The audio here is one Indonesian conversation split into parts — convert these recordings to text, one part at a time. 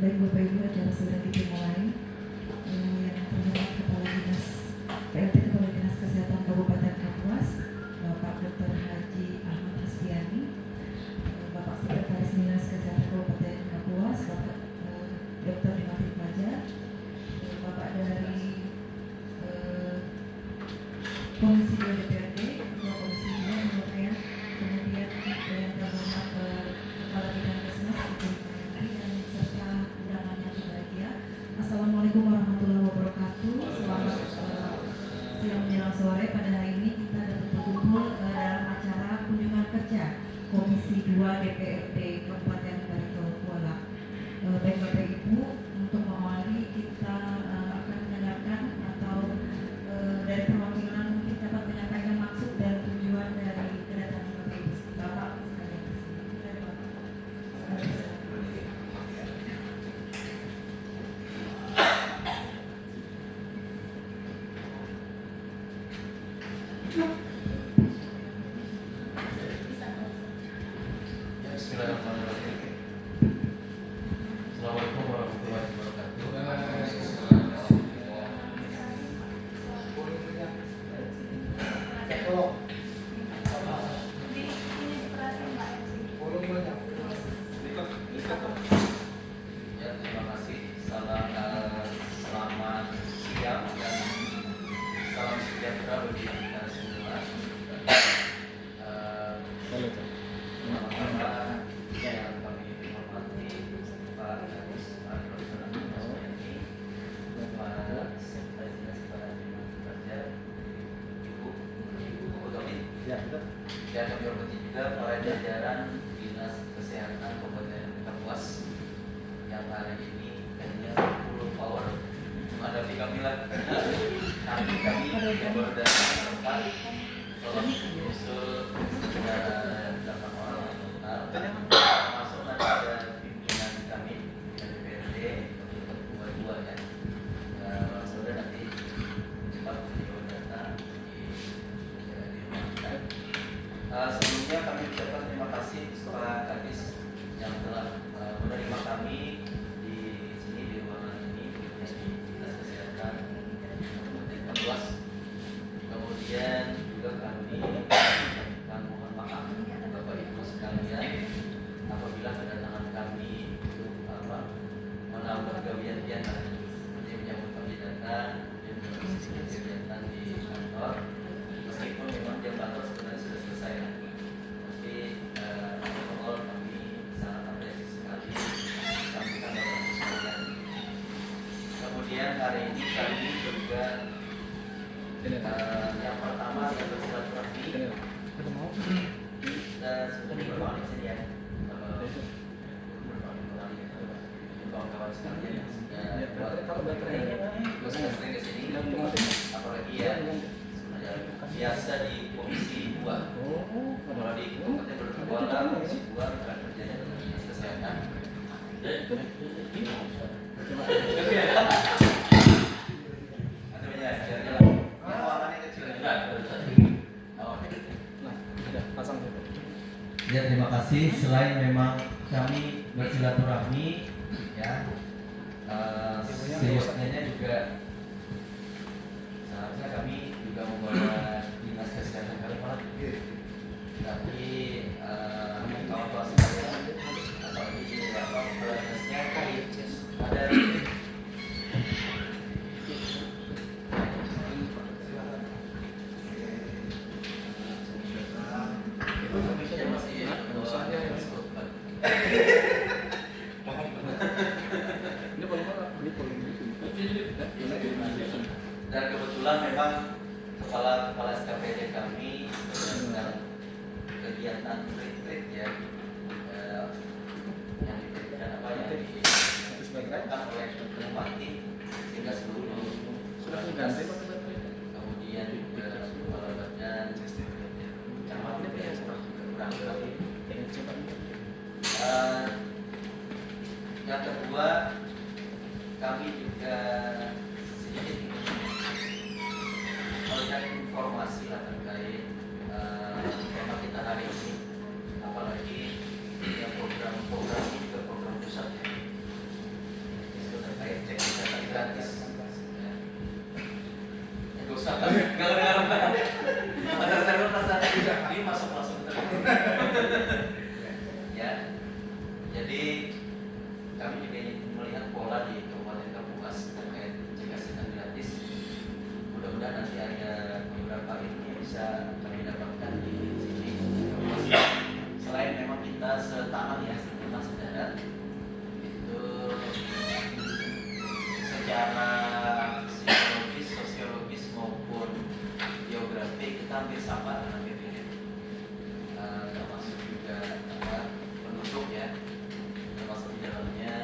Baik Bapak Ibu, acara sudah dimulai. Yang terhormat Kepala Dinas PLT Kepala Dinas Kesehatan Kabupaten Kapuas, Bapak Dr. Haji Ahmad Hasbiani, Bapak Sekretaris Dinas Kesehatan Kabupaten Kapuas, Bapak Dr. Dimatik Fajar, Bapak dari Komisi 2 DPRD, Ketua Komisi 2 Menurut saya, kemudian yang terhormat Kepala Bidang Kesmas, serta undangan yang berbahagia. Assalamualaikum warahmatullahi wabarakatuh. Selamat siang menjelang sore. Pada hari ini kita dapat berkumpul dalam acara kunjungan kerja Komisi 2 DPRD Kabupaten Barito Kuala. Baik Bapak Ibu, untuk mengawali kita akan mendengarkan atau dari perwakilan mungkin dapat menyampaikan maksud dan tujuan dari kedatangan Bapak Ibu Bapak sekalian di sini. Dari Bapak. Bismillahirrahmanirrahim. Assalamualaikum warahmatullahi wabarakatuh. Ya, terima kasih. Selamat siang dan salam sejahtera bagi kita semua. Pertama-tama yang kami hormati Pak Kadis, Pak Profesor Mas Mayani, Pak Sekretaris Dinas Ketenagakerjaan Kerja, Ibu Tomi, dan kami hormati juga para jajaran Dinas Kesehatan Kabupaten Kapuas yang hari ini kayaknya full power menghadapi kami lah. Nanti kami yang baru datang tempat tolong usul secara 8 orang termasuk nanti ada pimpinan kami dari DPRD untuk dua ya. Sudah nanti cepat beliau datang di sebelumnya kami ucapkan terima kasih Pak Kadis yang telah menerima kami di sini di ruangan ini di Dinas Kesehatan Kabupaten Kapuas. Kemudian juga kami menyampaikan mohon maaf Bapak Ibu sekalian apabila kedatangan kami itu menambah kegiatan seperti menyambut kami datang dan kegiatan di kantor, meskipun memang jam kantor sebenarnya sudah selesai ya. Tapi overall kami sangat apresiasi sekali sampaikan Bapak Ibu sekalian. Kemudian hari ini kami juga yang pertama yang bersilaturahmi sudah beberapa kali sini ya, kawan-kawan sekalian sudah sering kesini, apalagi ya sebenarnya biasa di Komisi 2 kalau di Kabupaten Berkuala Komisi 2 bukan kerjanya dengan Dinas Kesehatan. Ya, terima kasih. Selain memang kami bersilaturahmi, ya, seyogyanya juga seharusnya kami juga membawa Dinas Kesehatan Kalimantan. Tapi kawan-kawan sekalian, apalagi di prosesnya ada dan kebetulan memang kepala SKPD kami sedang kegiatan retreat ya, yang diberikan yang disampaikan oleh Bupati sehingga seluruh kemudian juga kepala badan camat berangkat. Yang kedua, kami juga sedikit melihat informasi lah terkait tema kita hari ini, apalagi yang program ini juga program pusat ya, itu terkait cek kesehatan gratis. Nggak usah kan? Nggak ada server pesan tidak ini masuk ya. Jadi kami juga ingin melihat pola di Kabupaten Kapuas terkait cek kesehatan gratis. Mudah-mudahan nanti ada beberapa ilmu yang bisa kami dapatkan di sini. Selain memang kita setanah ya, setanah sedarat, itu secara psikologis, sosiologis maupun geografi kita hampir sama dengan BPD. Termasuk juga penduduk ya, termasuk di dalamnya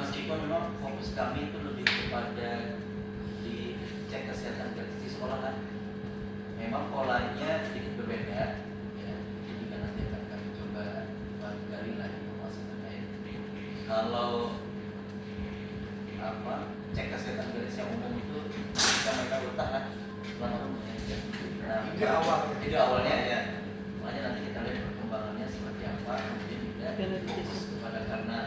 meskipun memang fokus kami itu lebih kepada di cek kesehatan gratis di sekolah kan, memang polanya sedikit berbeda ya. Jadi kan nanti akan kami coba gali lagi informasi terkait. Kalau cek kesehatan gratis yang umum itu bisa mereka letak kan selama umumnya. Nah, ide awalnya ya, makanya nanti kita lihat perkembangannya seperti apa. Kemudian juga fokus kepada karena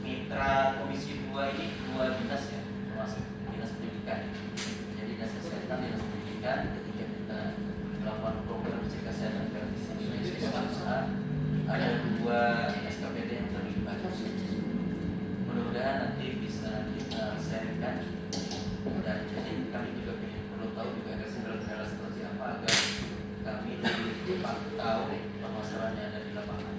mitra Komisi 2 ini 2 dinas ya, termasuk dinas pendidikan. Jadi dinas kesehatan, dinas pendidikan. Ketika kita melakukan program cek kesehatan gratis ini ada 2 SKPD yang terlibat. Mudah-mudahan nanti bisa kita sharingkan, dan jadi kami juga perlu tahu juga kendala-kendala seperti apa agar kami lebih cepat tahu permasalahannya ada di lapangan.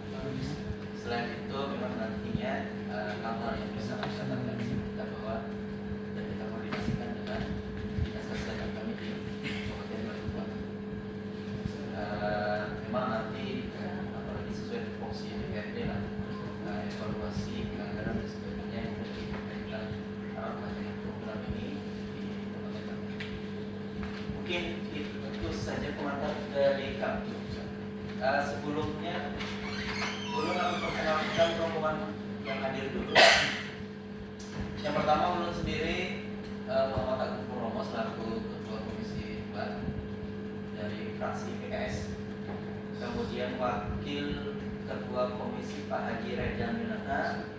Selain itu memang nantinya hal-hal yang bisa kami sampaikan kita bahwa dan kita koordinasikan dengan dinas kesehatan kami di Kabupaten Bandung. Memang nanti apalagi sesuai fungsi DPRD lah, evaluasi anggaran dan sebagainya yang berkaitan dengan program ini di Kabupaten Bandung. Mungkin itu saja komentar dari kami. Sebelumnya Ulun akan memperkenalkan rombongan yang hadir dulu. Yang pertama Ulun sendiri Muhammad Agung Purnomo selaku Ketua Komisi 2 dari fraksi PKS. Kemudian Wakil Ketua Komisi Pak Haji Redjan Minata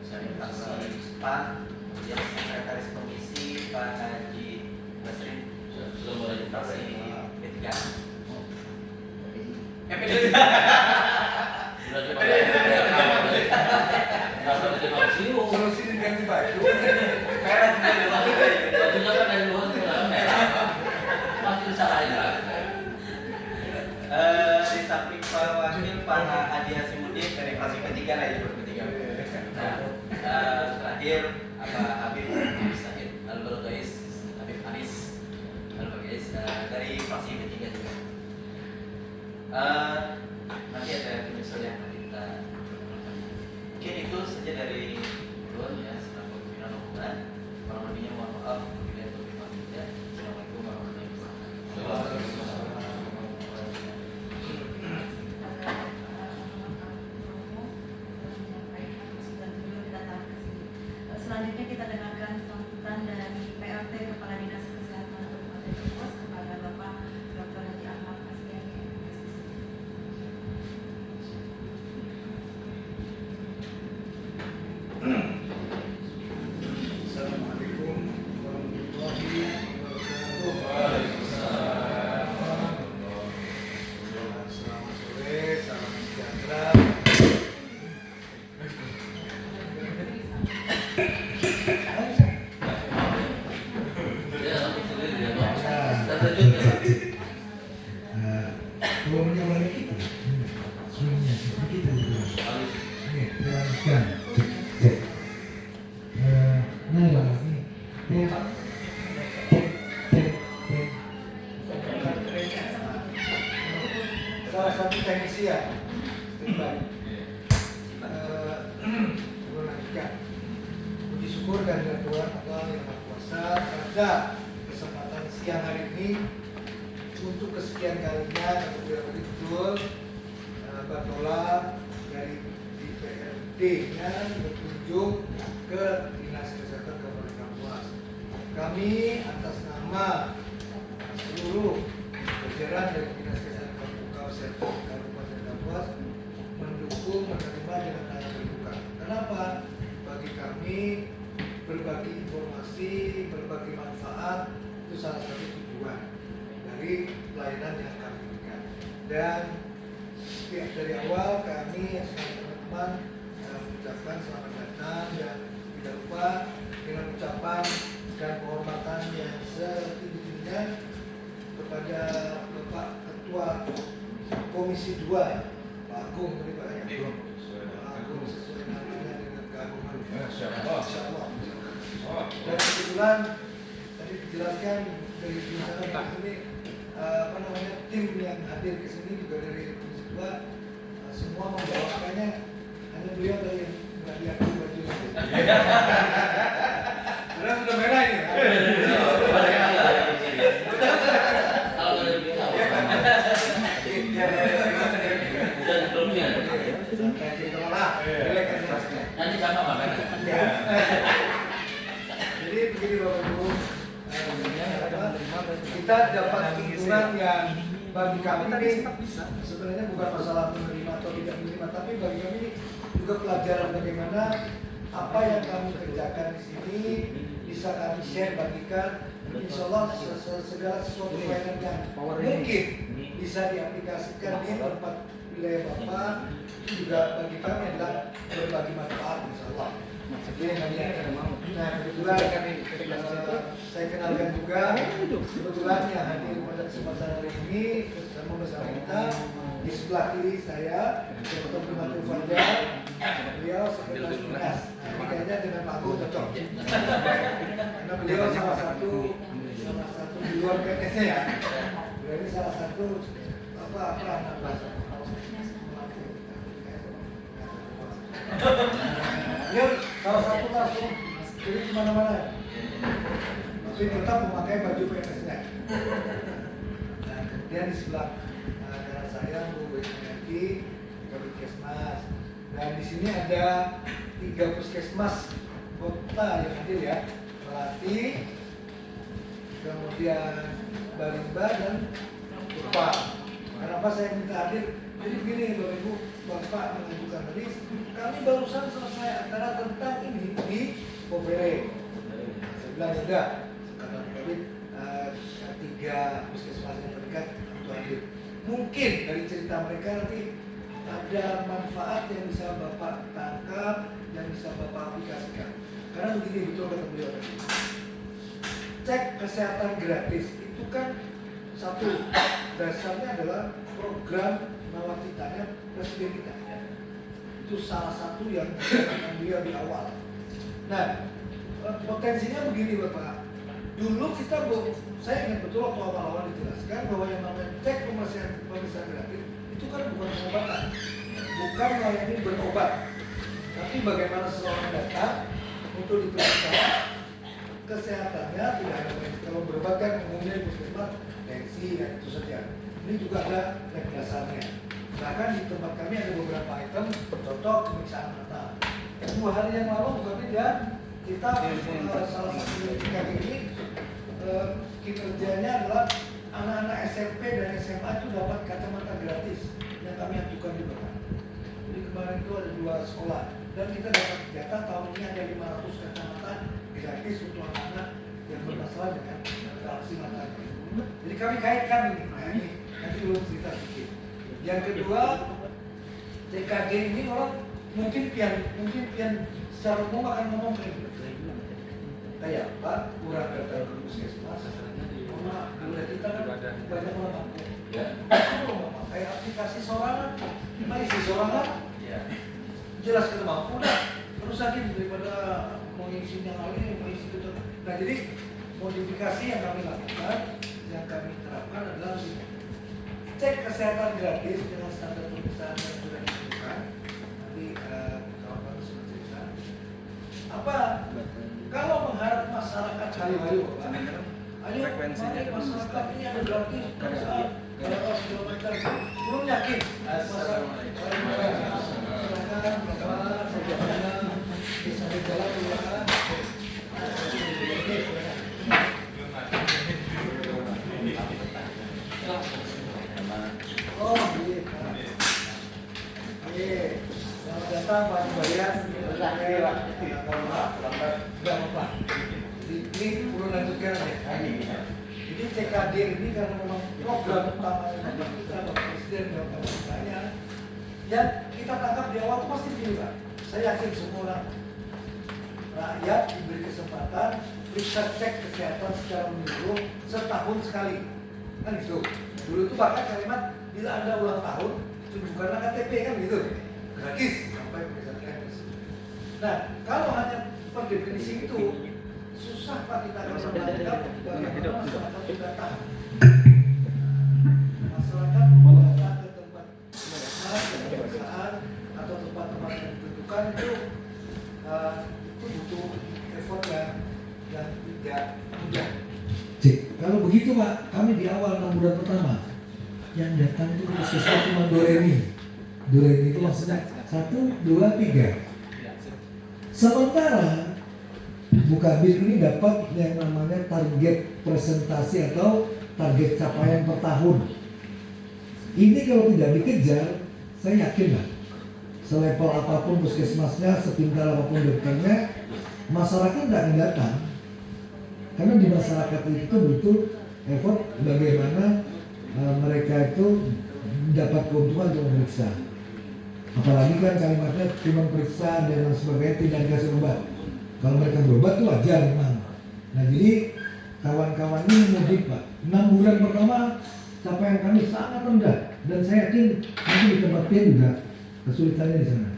dari fraksi PAN. Kemudian Sekretaris Komisi Pak Haji Basrin dari fraksi P3. Solusi diganti baju. Bajunya kan dari luar ke dalam merah. Masih bisa aja. Di samping Pak Wakil Pak Adi Hasimuddin dari fraksi P3 lah ya, bertiga. Nah, terakhir Habib Said Al-Barotais, Habib Anis Al-Bagais dari fraksi P3 juga. Nanti ada penyusul yang akan kita perkenalkan. Mungkin itu saja dari Ulun ya, selaku pimpinan rombongan. Kurang lebihnya mohon maaf bila itu lebih tidak. Assalamualaikum warahmatullahi wabarakatuh. Selanjutnya kita dengarkan sambutan dari PLT Kepala Dinas Kesehatan Kabupaten Brebes kepada Bapak Dr. Haji Ahmad Hasbiani. Assalamualaikum warahmatullahi wabarakatuh. Selamat sore, salam sejahtera. Umumnya balik itu, swingnya seperti itu. Ini terangkan, cek. Nah ini, salah satu teknisi ya, terbaik. Lanjutkan. Puji syukur dan Tuhan Allah yang Maha Kuasa pada kesempatan siang hari ini. Untuk kesekian kalinya kami betul Batola dari DPRD-nya berkunjung ke Dinas Kesehatan Kabupaten Kapuas. Kami atas nama seluruh jajaran dari Dinas Kesehatan Kabupaten Kapuas mendukung, menerima dengan tangan terbuka. Kenapa? Bagi kami berbagi informasi, berbagi manfaat itu salah satu tujuan dari pelayanan yang kami berikan. Dan dari awal kami teman-teman mengucapkan selamat datang dan tidak lupa dengan ucapan dan penghormatan yang setinggi-tingginya kepada Bapak Ketua Komisi 2 Pak Agung tadi Pak ya. Pak Agung sesuai namanya dengan keagungan. Insyaallah. Dan kebetulan tadi dijelaskan dari pembicaraan ini tim yang hadir ke sini juga dari Komisi 2 semua membawakannya, hanya beliau dari yang nggak diakui baju Karena sudah merah ini. Kalau dari bisa. Nanti sama makan. Jadi begini Bapak Ibu, kita dapat keuntungan yang bagi kami ini sebenarnya bukan masalah menerima atau tidak menerima, tapi bagi kami ini juga pelajaran bagaimana apa yang kami kerjakan di sini bisa kami share, bagikan. Insya Allah segala sesuatu pelayanan yang mungkin bisa diaplikasikan di tempat wilayah Bapak juga bagi kami adalah berbagi manfaat, Insya Allah. Nah kebetulan saya kenalkan juga kebetulan yang hadir pada kesempatan hari ini bersama kita di sebelah kiri saya Dr. Primatur Fajar, beliau sekretaris dinas. Ini kayaknya dengan Pak Agung cocok karena beliau salah satu di luar PNS-nya ya. Beliau ini salah satu anak bahasa. Beliau salah satu langsung jadi kemana-mana, tapi tetap memakai baju PNS-nya. Nah, kemudian di sebelah kanan saya Bu Weti, Kabit Kesmas, dan di sini ada 3 puskesmas kota yang hadir ya, Melati, kemudian Barimba dan Urpa. Kenapa saya minta hadir? Jadi begini Bapak Ibu, Bapak mengajukan tadi, kami barusan selesai acara tentang ini di Povere. Saya bilang sudah, karena Kabit 3 puskesmas yang terdekat untuk hadir. Mungkin dari cerita mereka nanti ada manfaat yang bisa Bapak tangkap, yang bisa Bapak aplikasikan. Karena begini betul kata beliau tadi. Cek kesehatan gratis itu kan satu dasarnya adalah program nawacitanya presiden kita. Itu salah satu yang dikatakan beliau di awal. Nah, potensinya begini Bapak. Dulu saya ingat betul waktu awal-awal dijelaskan bahwa yang namanya cek pemeriksaan gratis itu kan bukan pengobatan, bukan melayani berobat, tapi bagaimana seseorang datang untuk diperiksa kesehatannya, tidak hanya kalau berobat kan umumnya di puskesmas tensi dan itu saja. Ini juga ada lab dasarnya. Bahkan di tempat kami ada beberapa item contoh pemeriksaan mata. 2 hari yang lalu juga kita salah satu dari ini kinerjanya adalah anak-anak SMP dan SMA itu dapat kacamata gratis yang kami ajukan juga Pak. Jadi kemarin itu ada 2 sekolah dan kita dapat data tahun ini ada 500 kacamata gratis untuk anak-anak yang bermasalah dengan reaksi matanya. Jadi kami kaitkan ini, nah ini nanti belum cerita sedikit. Yang kedua, TKG ini orang mungkin pian secara umum akan ngomong kayak apa, kurang data ke puskesmas, karena udah kita kan banyak orang mampu. Ya. Kayak aplikasi sorangan, isi sorangan, jelas kita mampu dah. Terus lagi daripada mengisi yang lain, mengisi itu. Nah jadi modifikasi yang kami lakukan, yang kami terapkan adalah cek kesehatan gratis dengan standar pemeriksaan yang sudah ditentukan. Nanti kawan-kawan sudah cerita. Apa? Kalau mengharap masyarakat ayo mari masyarakat ini ada gratis pemeriksaan berapa segala macam. Belum yakin masyarakat bisa berjalan duluan. Oh iya. Selamat datang Pak Bayan. Enggak apa-apa. Ini perlu lanjutkan ya. Jadi CKD ini karena memang program utama yang kita Bapak Presiden dan pemerintahnya yang kita tangkap di awal itu pasti begini Pak. Saya yakin semua orang rakyat diberi kesempatan bisa cek kesehatan secara menyeluruh setahun sekali. Kan gitu. Dulu itu bahkan kalimat bila Anda ulang tahun tunjukkanlah KTP kan gitu. Gratis sampai pemeriksaan gratis. Nah, kalau hanya per definisi itu susah Pak kita akan menangkap bagaimana masyarakat sudah tahu. Masyarakat datang ke tempat pemeriksaan atau tempat-tempat yang ditentukan itu begitu Pak, kami di awal 6 bulan pertama yang datang itu puskesmas cuma Doremi itu maksudnya 1, 2, 3. Sementara Bukabir ini dapat yang namanya target presentasi atau target capaian per tahun. Ini kalau tidak dikejar, saya yakin lah, selevel apapun puskesmasnya, sepintar apapun dokternya, masyarakat tidak akan datang. Karena di masyarakat itu butuh effort bagaimana mereka itu dapat keuntungan untuk memeriksa. Apalagi kan kalimatnya cuma periksa dan sebagainya, tidak dikasih obat. Kalau mereka berobat itu wajar memang. Nah jadi kawan-kawan ini mudik Pak. 6 bulan pertama capaian kami sangat rendah dan saya yakin nanti di tempat lain juga kesulitannya di sana.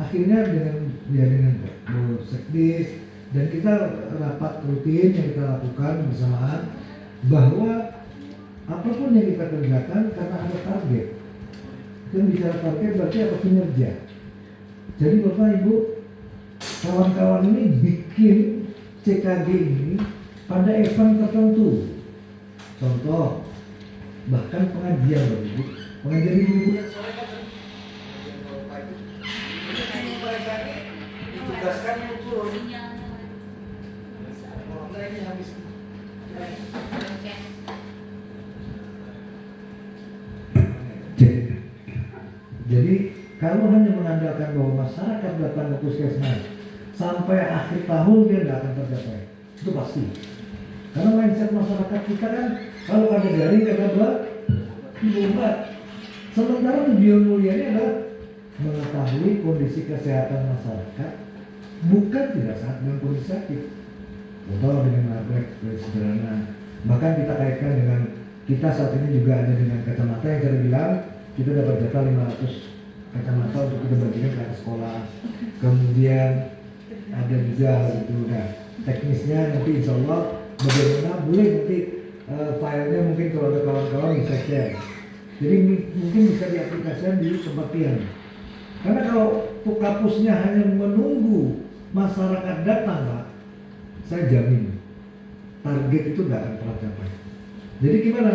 Akhirnya dengan Bu Sekdis dan kita rapat rutin yang kita lakukan bersamaan bahwa apapun yang kita kerjakan karena ada target. Dan bicara target berarti apa? Kinerja. Jadi Bapak Ibu, kawan-kawan ini bikin CKG ini pada event tertentu. Contoh, bahkan pengajian Bapak Ibu, pengajian ibu-ibu yang sore kan mereka ini ditugaskan untuk turun. Nah ini habis. Jadi kalau hanya mengandalkan bahwa masyarakat datang ke puskesmas sampai akhir tahun dia tidak akan tercapai, itu pasti. Karena mindset masyarakat kita kan kalau ada garing kata dibuat. Sementara tujuan mulianya adalah mengetahui kondisi kesehatan masyarakat, bukan tidak saat dengan kondisi sakit. Contoh dengan nabrek sederhana. Bahkan kita kaitkan dengan kita saat ini juga ada dengan kacamata yang saya bilang kita dapat jatah 500 kacamata untuk kita bagikan ke sekolah. Kemudian ada juga itu. Nah, teknisnya nanti insya Allah bagaimana boleh nanti filenya mungkin kalau ada kawan-kawan bisa share. Jadi mungkin bisa diaplikasikan di tempat pian. Karena kalau Pukapusnya hanya menunggu masyarakat datang Pak, saya jamin target itu tidak akan pernah capai. Jadi gimana?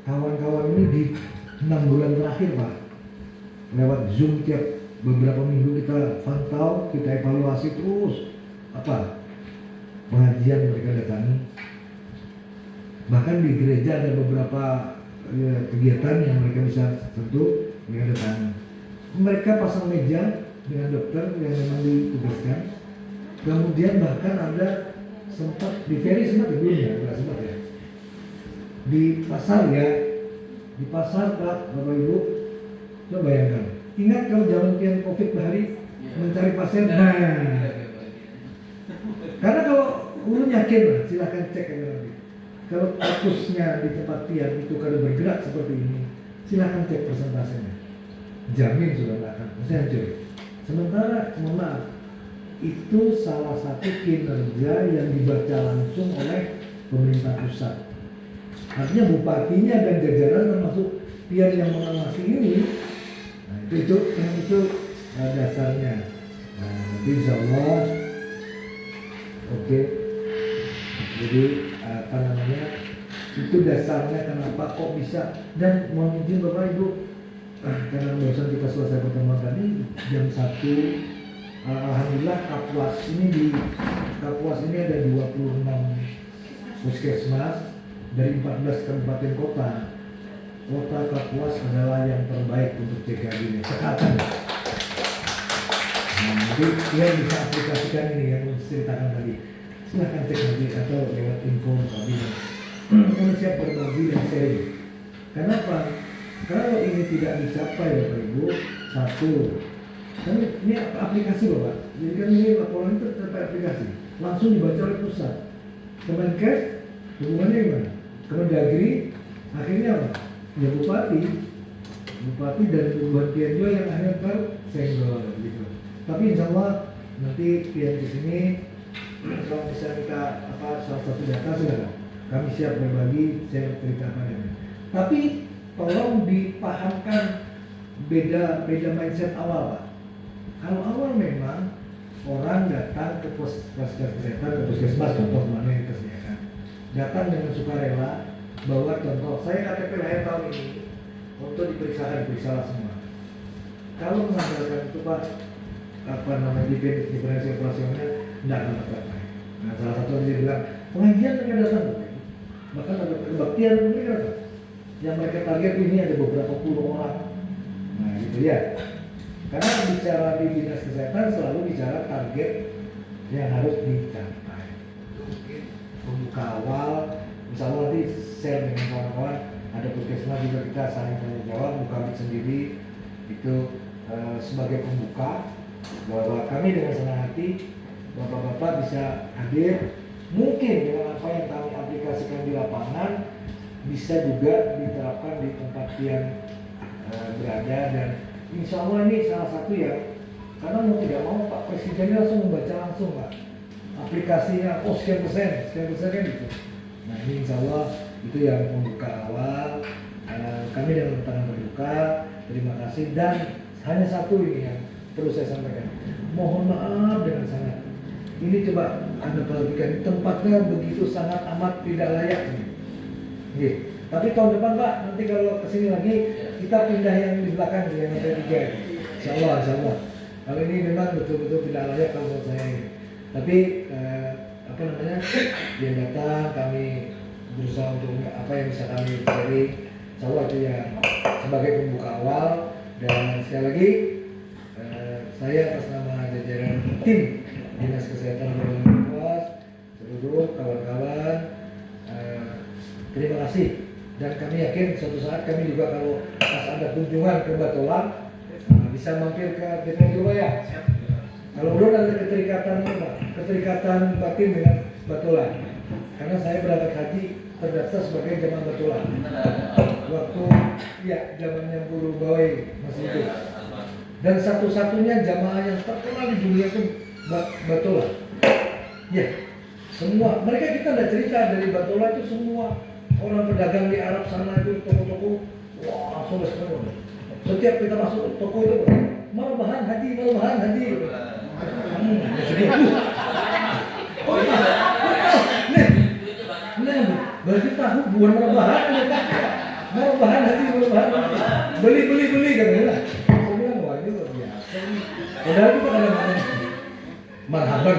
Kawan-kawan ini di 6 bulan terakhir Pak, lewat Zoom tiap beberapa minggu kita pantau, kita evaluasi terus pengajian mereka datangi. Bahkan di gereja ada beberapa kegiatan yang mereka bisa sentuh, mereka datangi. Mereka pasang meja dengan dokter yang memang ditugaskan. Kemudian bahkan ada sempat di ferry sempat dulu ya, nggak sempat ya. Di pasar ya, di pasar Pak, Bapak Ibu, coba bayangkan. Ingat kalau zaman pian COVID hari mencari pasien, karena kalau ulun yakin lah, silakan cek aja nanti. Kalau kasusnya di tempat pian itu kalau bergerak seperti ini, silakan cek persentasenya. Jamin sudah nggak akan, saya hancur. Sementara, mohon maaf, itu salah satu kinerja yang dibaca langsung oleh pemerintah pusat. Artinya bupatinya dan jajaran termasuk pian yang mengawasi ini. Nah, itu dasarnya. Nah, nanti insya Allah, oke. Jadi itu dasarnya kenapa kok bisa. Dan mohon izin Bapak Ibu, karena barusan kita selesai pertemuan tadi jam 1. Alhamdulillah Kapuas ini ada 26 puskesmas dari 14 kabupaten kota. Kota Kapuas adalah yang terbaik untuk CKD ini sekarang. Nah, jadi dia bisa aplikasikan ini yang saya ceritakan tadi. Silahkan cek nanti atau lewat info kami. Kami siap berbagi dan sharing. Kenapa? Kalau ini tidak dicapai Bapak Ibu, satu, kan ini aplikasi Bapak. Jadi kan ini laporan itu tercapai aplikasi, langsung dibaca oleh pusat. Kemenkes hubungannya gimana? Kemendagri akhirnya apa? Ya bupati dan Tuan Pian juga yang akhirnya tersenggol gitu. Tapi insya Allah nanti Pian di sini kalau bisa kita salah satu data sudah kami siap berbagi, saya cerita padanya. Tapi tolong dipahamkan beda mindset awal Pak. Kalau awal memang orang datang ke kesehatan, ke puskesmas contoh mana yang kesehatan, datang dengan sukarela bahwa contoh saya KTP lahir tahun ini untuk diperiksakan semua. Kalau mengandalkan itu Pak, diferensi operasionalnya tidak akan tercapai. Nah salah satu dia bilang pengajian mereka datang, bahkan ada kebaktian mereka datang. Yang mereka target ini ada beberapa puluh orang. Nah gitu ya. Karena bicara di dinas kesehatan selalu bicara target yang harus dicapai. Mungkin pembuka awal, misalnya nanti share dengan kawan-kawan, ada puskesmas juga kita saling tanya jawab, buka sendiri itu sebagai pembuka, bahwa kami dengan senang hati bapak-bapak bisa hadir, mungkin dengan apa yang kami aplikasikan di lapangan bisa juga diterapkan di tempat yang berada, dan insya Allah ini salah satu ya, karena mau tidak mau Pak Presidennya langsung membaca langsung Pak aplikasinya, sekian persen kan gitu. Nah ini insya Allah itu yang membuka awal, kami dengan tangan terbuka, terima kasih. Dan hanya satu ini yang perlu saya sampaikan, mohon maaf dengan sangat, ini coba Anda perhatikan, tempatnya begitu sangat amat tidak layak nih. Tapi tahun depan Pak, nanti kalau kesini lagi kita pindah yang di belakang yang ada 3. Insya Allah. Kalau ini memang betul-betul tidak layak kalau menurut saya. Tapi yang datang kami berusaha untuk apa yang bisa kami cari. Insya Allah itu ya sebagai pembuka awal. Dan sekali lagi saya atas nama jajaran tim Dinas Kesehatan Kabupaten Kapuas, seluruh kawan-kawan, terima kasih. Dan kami yakin suatu saat kami juga kalau pas ada kunjungan ke Batolang bisa mampir ke DPR Jurubaya. Kalau belum ada keterikatan batin dengan Batolang. Karena saya berangkat haji terdaftar sebagai jamaah Batolang. Waktu zamannya Guru Bawai masih hidup. Dan satu-satunya jamaah yang terkenal di dunia itu Batolang. Semua mereka kita ada cerita dari Batolang itu semua orang pedagang di Arab sana itu toko-toko, langsung semua. Setiap kita masuk toko itu, marbahan haji. Berarti tahu bukan marbahan haji. Beli katanya. Saya bilang wah ini luar biasa. Padahal kita kadang-kadang marhaban.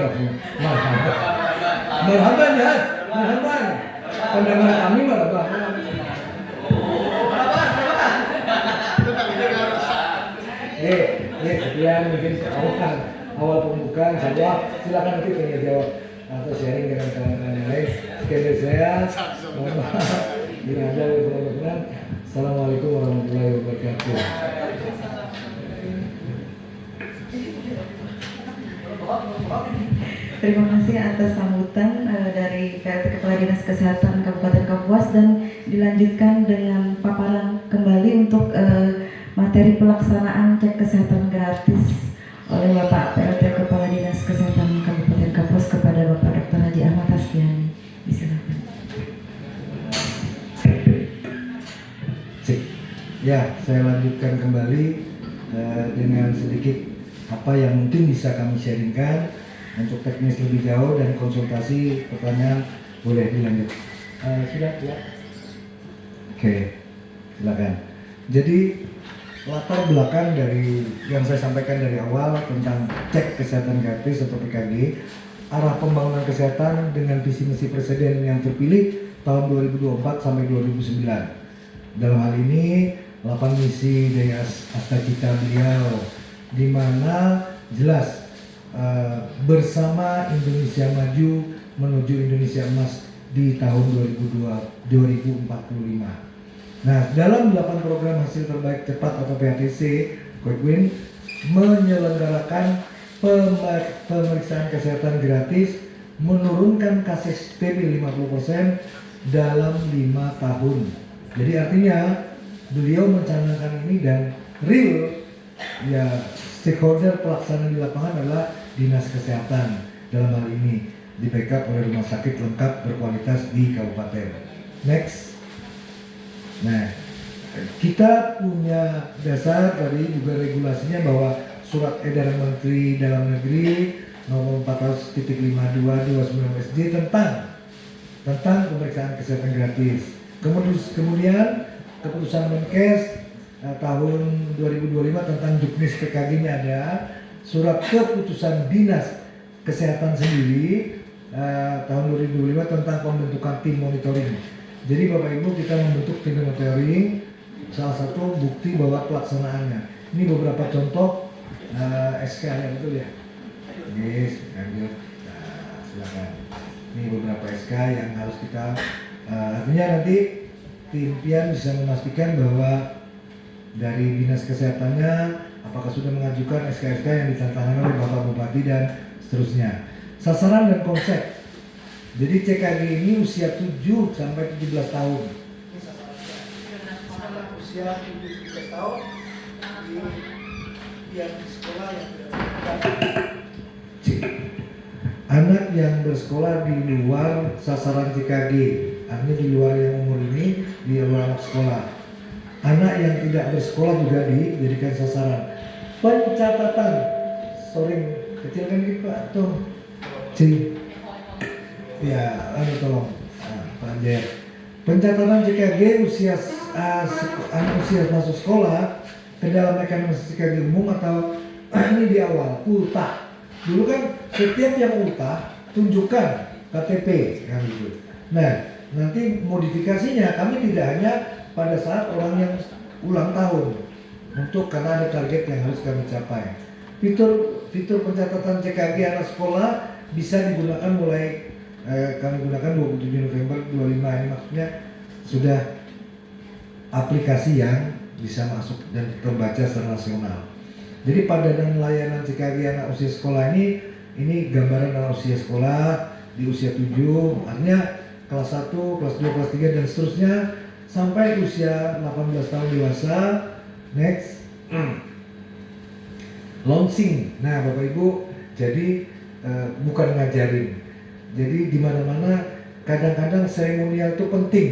Pandangan kami marhaban. Sekian mungkin awal pembukaan. Silakan nanti tanya jawab atau sharing dengan kawan-kawan lain. Sekian dari saya. Mohon maaf bila ada yang kurang berkenan. Assalamualaikum warahmatullahi wabarakatuh. Terima kasih atas sambutan dari PLT Kepala Dinas Kesehatan Kabupaten Kapuas, dan dilanjutkan dengan paparan kembali untuk materi pelaksanaan cek kesehatan gratis oleh Bapak PLT Kepala Dinas Kesehatan Kabupaten Kapuas kepada Bapak Dr. Haji Ahmad Hasbiani. Silakan. Ya, saya lanjutkan kembali dengan sedikit apa yang mungkin bisa kami sharingkan. Untuk teknis lebih jauh dan konsultasi pertanyaan boleh dilanjut. Sudah ya? Oke, silakan. Jadi latar belakang dari yang saya sampaikan dari awal tentang cek kesehatan gratis atau PKG, arah pembangunan kesehatan dengan visi misi presiden yang terpilih tahun 2024 sampai 2009. Dalam hal ini 8 misi dari Astagita beliau, di mana jelas bersama Indonesia Maju menuju Indonesia Emas di tahun 2045. Nah, dalam 8 program hasil terbaik cepat atau PHTC, Quick Win menyelenggarakan pemeriksaan kesehatan gratis, menurunkan kasus TB 50% dalam 5 tahun. Jadi artinya beliau mencanangkan ini, dan real ya stakeholder pelaksana di lapangan adalah Dinas Kesehatan, dalam hal ini di backup oleh rumah sakit lengkap berkualitas di kabupaten. Next. Nah, kita punya dasar tadi juga regulasinya bahwa Surat Edaran Menteri Dalam Negeri nomor 400.52/29 SD tentang pemeriksaan kesehatan gratis. Kemudian keputusan Menkes tahun 2025 tentang Juknis PKG-nya ada, surat keputusan Dinas Kesehatan sendiri tahun 2025 tentang pembentukan tim monitoring. Jadi Bapak Ibu, kita membentuk tim monitoring, salah satu bukti bahwa pelaksanaannya. Ini beberapa contoh SK yang betul ya. Yes, lanjut. Nah, silakan. Ini beberapa SK yang harus kita artinya nanti tim Pian bisa memastikan bahwa dari Dinas Kesehatannya apakah sudah mengajukan SK-SK yang ditandatangani oleh Bapak Bupati dan seterusnya. Sasaran dan konsep. Jadi CKG ini usia 7 sampai 17 tahun. Ini sasarannya. Usia 7-17 tahun yang di sekolah yang tidak anak yang bersekolah di luar sasaran CKG, artinya di luar yang umur ini, di luar anak sekolah. Anak yang tidak bersekolah juga dijadikan sasaran. Pencatatan, sorry, kecilkan gitu Pak, tuh, ya, tolong, Pak Anjer. Pencatatan CKG usia usia masuk sekolah ke dalam mekanisme CKG umum atau ini di awal ultah. Dulu kan setiap yang ultah tunjukkan KTP yang gitu. Nah, nanti modifikasinya kami tidak hanya pada saat orang yang ulang tahun untuk karena ada target yang harus kami capai. Fitur pencatatan CKG anak sekolah bisa digunakan mulai kami gunakan 27 November 25 ini, maksudnya sudah aplikasi yang bisa masuk dan terbaca secara nasional. Jadi padanan layanan CKG anak usia sekolah ini gambaran anak usia sekolah di usia 7, artinya kelas 1, kelas 2, kelas 3 dan seterusnya sampai usia 18 tahun dewasa. Next. Launching. Nah, Bapak Ibu, jadi bukan ngajarin. Jadi di mana-mana kadang-kadang seremonial itu penting.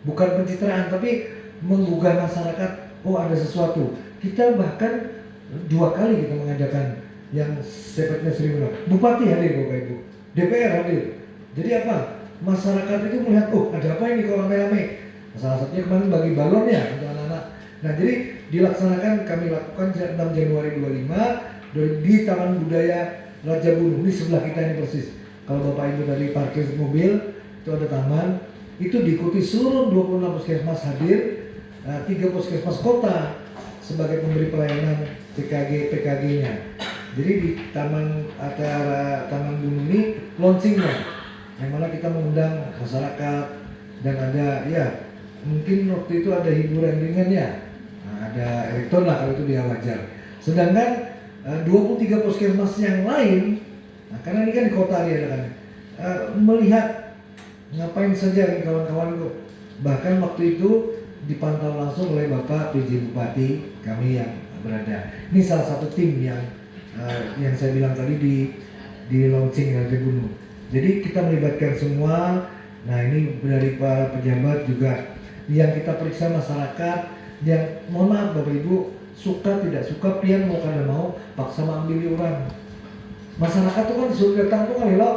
Bukan pencitraan tapi menggugah masyarakat, oh ada sesuatu. Kita bahkan 2 kali kita mengadakan yang sifatnya seremonial. Bupati hadir Bapak Ibu, DPR hadir. Jadi apa? Masyarakat itu melihat, oh ada apa ini kok rame-rame. Salah satunya kemarin bagi balonnya untuk anak-anak. Nah jadi dilaksanakan, kami lakukan 6 Januari 25 di Taman Budaya Raja Bunu. Ini sebelah kita ini persis. Kalau Bapak Ibu dari parkir mobil itu ada taman. Itu diikuti seluruh 26 puskesmas hadir, 3 puskesmas kota sebagai pemberi pelayanan CKG PKG-nya. Jadi di Taman Bunu ini launchingnya, yang mana kita mengundang masyarakat dan ada ya mungkin waktu itu ada hiburan ringannya, ada elektron lah kalau itu dia wajar. Sedangkan 23 puskesmas yang lain, nah, karena ini kan di kota dia kan melihat ngapain saja nih kawan-kawan itu. Bahkan waktu itu dipantau langsung oleh Bapak PJ Bupati kami yang berada. Ini salah satu tim yang saya bilang tadi di launching Raja Bunu. Jadi kita melibatkan semua. Nah ini dari para pejabat juga yang kita periksa masyarakat yang mohon maaf Bapak Ibu suka tidak suka pian mau kada mau paksa mengambil orang. Masyarakat itu kan disuruh datang tuh kali loh.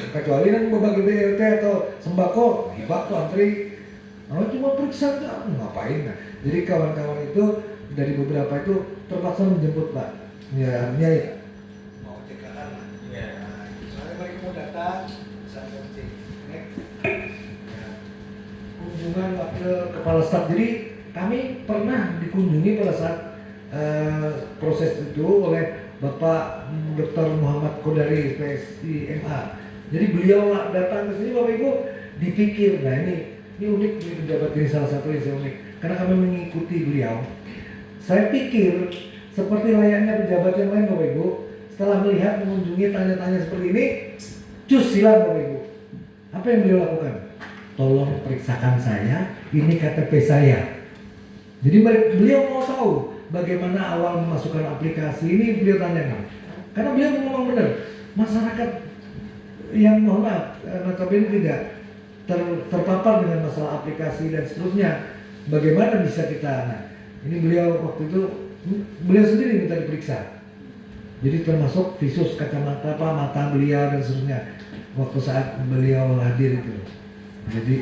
Kecuali kan berbagi BLT atau sembako, hibak tuh antri. Nah, cuma periksa ngapain? Nah, jadi kawan-kawan itu dari beberapa itu terpaksa menjemput Pak. Ya artinya ya mau cekakan lah. Ya. Nah, soalnya mereka mau datang bisa cek. Ya. Kunjungan wakil kepala staf. Jadi kami pernah dikunjungi pada saat proses itu oleh Bapak Dr. Muhammad Kodari PSI MA. Jadi beliau datang ke sini Bapak Ibu dipikir, nah ini unik, ini pejabat ini salah satu yang saya unik karena kami mengikuti beliau. Saya pikir seperti layaknya pejabat yang lain Bapak Ibu, setelah melihat mengunjungi tanya-tanya seperti ini, cus silang Bapak Ibu. Apa yang beliau lakukan? Tolong periksakan saya, ini KTP saya. Jadi beliau mau tahu bagaimana awal memasukkan aplikasi ini, beliau tanyakan. Karena beliau ngomong benar, masyarakat yang mohon maaf, notabene tidak terpapar dengan masalah aplikasi dan seterusnya. Bagaimana bisa kita? Nah, ini beliau waktu itu beliau sendiri minta diperiksa. Jadi termasuk visus kacamata mata beliau dan seterusnya waktu saat beliau hadir itu. Jadi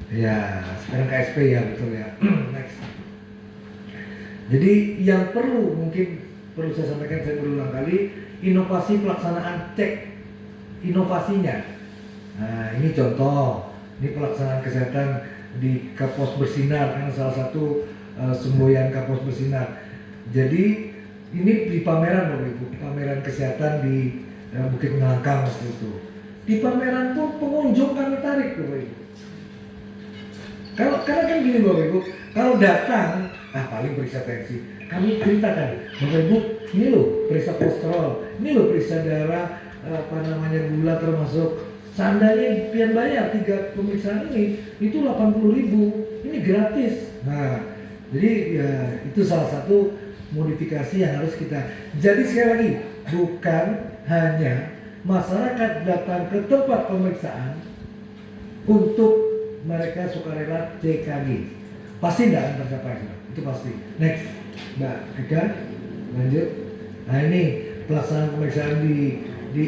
Ya, sekarang KSP ya, betul ya. Next. Jadi yang mungkin perlu saya sampaikan, saya berulang kali, inovasi pelaksanaan cek inovasinya. Nah, ini contoh, ini pelaksanaan kesehatan di Kapos Bersinar, kan salah satu semboyan Kapos Bersinar. Jadi ini di pameran Bapak Ibu, pameran kesehatan di Bukit Ngelangkang waktu itu. Di pameran pun pengunjung kami tarik Bapak Ibu. Karena kan gini Bapak Ibu, kalau datang, paling periksa tensi, kami ceritakan, Bapak Ibu, ini loh periksa kolesterol, ini loh periksa darah, gula termasuk. Seandainya pian bayar 3 pemeriksaan ini, itu 80.000, ini gratis. Nah, jadi ya itu salah satu modifikasi yang harus kita. Jadi sekali lagi, bukan hanya masyarakat datang ke tempat pemeriksaan untuk mereka sukarela TKG, pasti tidak akan tercapai, itu pasti. Next, Mbak Eka, lanjut. Nah ini pelaksanaan pemeriksaan di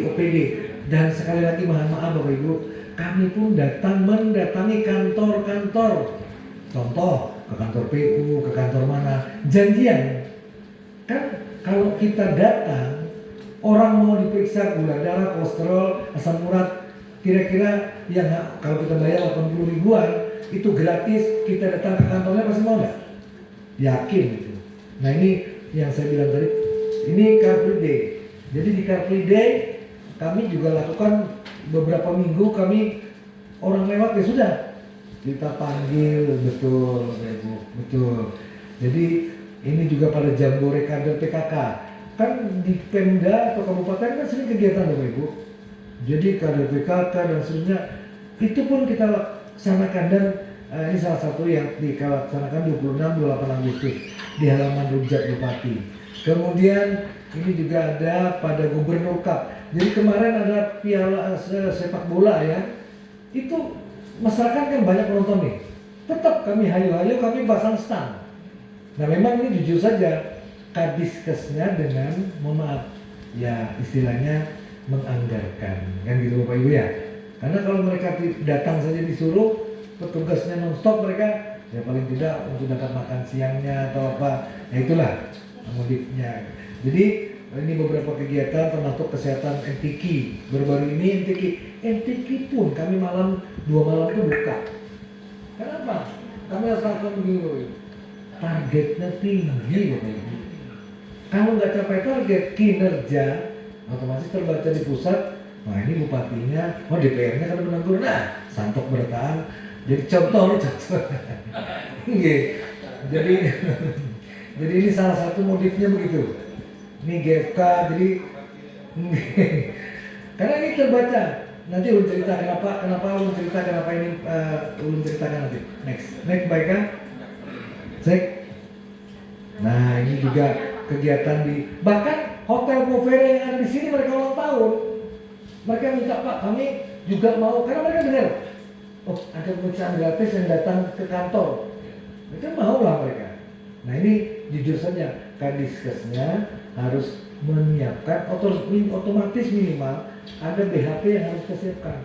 OPD. Dan sekali lagi mohon maaf Bapak Ibu, kami pun mendatangi kantor-kantor, contoh ke kantor PU, ke kantor mana, janjian. Kan kalau kita datang, orang mau diperiksa gula darah, kolesterol, asam urat, kira-kira yang kalau kita bayar 80 ribuan itu gratis, kita datang ke kantornya pasti mau nggak? Yakin gitu. Nah ini yang saya bilang tadi, ini Car Free Day. Jadi di Car Free Day kami juga lakukan beberapa minggu, kami orang lewat ya sudah kita panggil, betul Ibu, betul. Jadi ini juga pada jambore kader PKK. Kan di Pemda atau kabupaten kan sering kegiatan Bapak Ibu. Jadi kader PKK dan seterusnya itu pun kita laksanakan, dan ini salah satu yang dilaksanakan 26-28 Agustus di halaman Rujak Bupati. Kemudian ini juga ada pada Gubernur Cup. Jadi kemarin ada piala sepak bola ya. Itu masyarakat kan banyak penonton nih. Tetap kami hayu-hayu, kami pasang stand. Nah memang ini jujur saja Kadiskesnya dengan mohon maaf ya istilahnya menganggarkan kan gitu Bapak Ibu ya. Karena kalau mereka datang saja disuruh, petugasnya nonstop, mereka ya paling tidak untuk dapat makan siangnya atau apa, ya itulah modifnya. Jadi ini beberapa kegiatan termasuk kesehatan MTQ. Baru-baru ini MTQ pun kami 2 malam itu buka. Kenapa? Kami harus lakukan begini Bapak Ibu. Targetnya tinggi Bapak Ibu. Kalau nggak capai target kinerja, otomatis terbaca di pusat. Nah ini bupatinya, DPR-nya kan menegur, nah santok bertahan. Jadi contoh. Jadi ini salah satu modifnya begitu. Ini GFK, jadi karena ini terbaca. Nanti ulun cerita kenapa ini ulun ceritakan nanti. Next baikkan. Cek. Nah ini juga kegiatan bahkan Hotel Povera yang ada di sini mereka ulang tahun. Mereka minta Pak, kami juga mau, karena mereka dengar, ada pemeriksaan gratis yang datang ke kantor. Mereka mau lah mereka. Nah ini jujur saja, Kadiskesnya harus menyiapkan otomatis minimal ada BHP yang harus kita siapkan.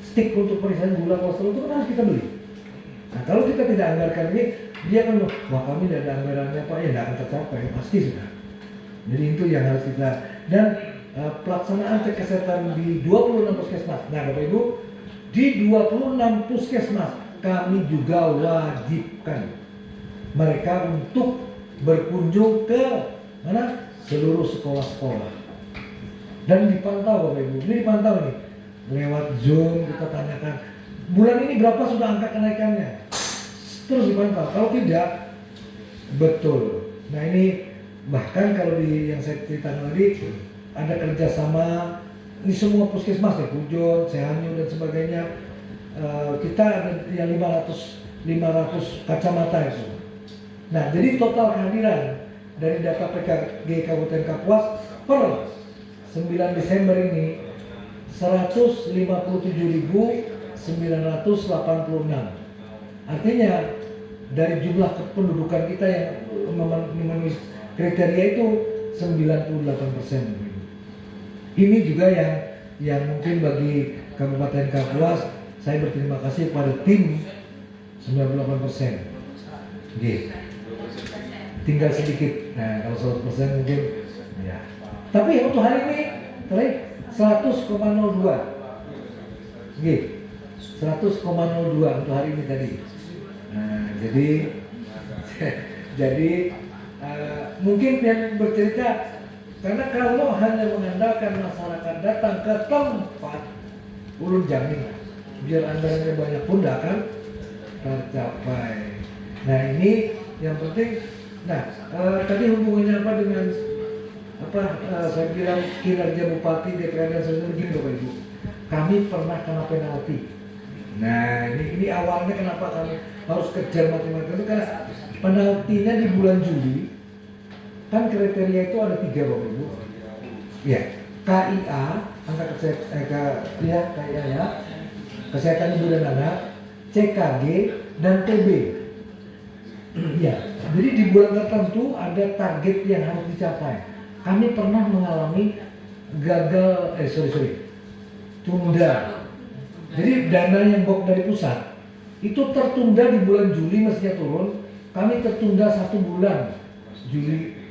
Stick untuk pemeriksaan gula kolesterol itu kan harus kita beli. Nah kalau kita tidak anggarkan ini, dia kan wah kami tidak ada anggarannya Pak, ya tidak akan tercapai, pasti sudah. Jadi itu yang harus kita, dan pelaksanaan cek kesehatan di 26 puskesmas. Nah Bapak Ibu, di 26 puskesmas kami juga wajibkan mereka untuk berkunjung ke mana? Seluruh sekolah-sekolah. Dan dipantau Bapak Ibu, ini dipantau nih. Lewat Zoom kita tanyakan, bulan ini berapa sudah angka kenaikannya? Terus dipantau, kalau tidak, betul. Nah ini bahkan kalau yang saya ceritakan tadi, ada kerjasama, ini semua puskesmas ya, Pujon, Sehanyu dan sebagainya. Kita ada yang 500 kacamata itu. Nah jadi total kehadiran dari data PKG Kabupaten Kapuas per 9 Desember ini 157.986. Artinya dari jumlah kependudukan kita yang memenuhi kriteria itu 98%. Ini juga yang mungkin bagi Kabupaten Kapuas, saya berterima kasih pada tim 98%. Oke. Tinggal sedikit. Nah, kalau 100% mungkin ya. Tapi untuk hari ini tadi 100,02. Oke. 100,02 untuk hari ini tadi. Nah, jadi mungkin yang bercerita karena kalau hanya mengandalkan masyarakat datang ke tempat urun jamin, biar anggarannya banyak pun tidak akan tercapai. Nah ini yang penting. Nah tadi hubungannya apa dengan saya bilang kinerja bupati, DPR dan sebagainya begini Bapak Ibu. Kami pernah kena penalti. Nah ini awalnya kenapa kami harus kejar matematika itu karena penaltinya di bulan Juli. Kan kriteria itu ada 3 Bapak Ibu. Ya, KIA, angka KIA ya, kesehatan ibu dan anak, CKG dan TB. Ya, jadi di bulan tertentu ada target yang harus dicapai. Kami pernah mengalami tunda. Jadi dana yang box dari pusat itu tertunda di bulan Juli mestinya turun, kami tertunda 1 bulan Juli.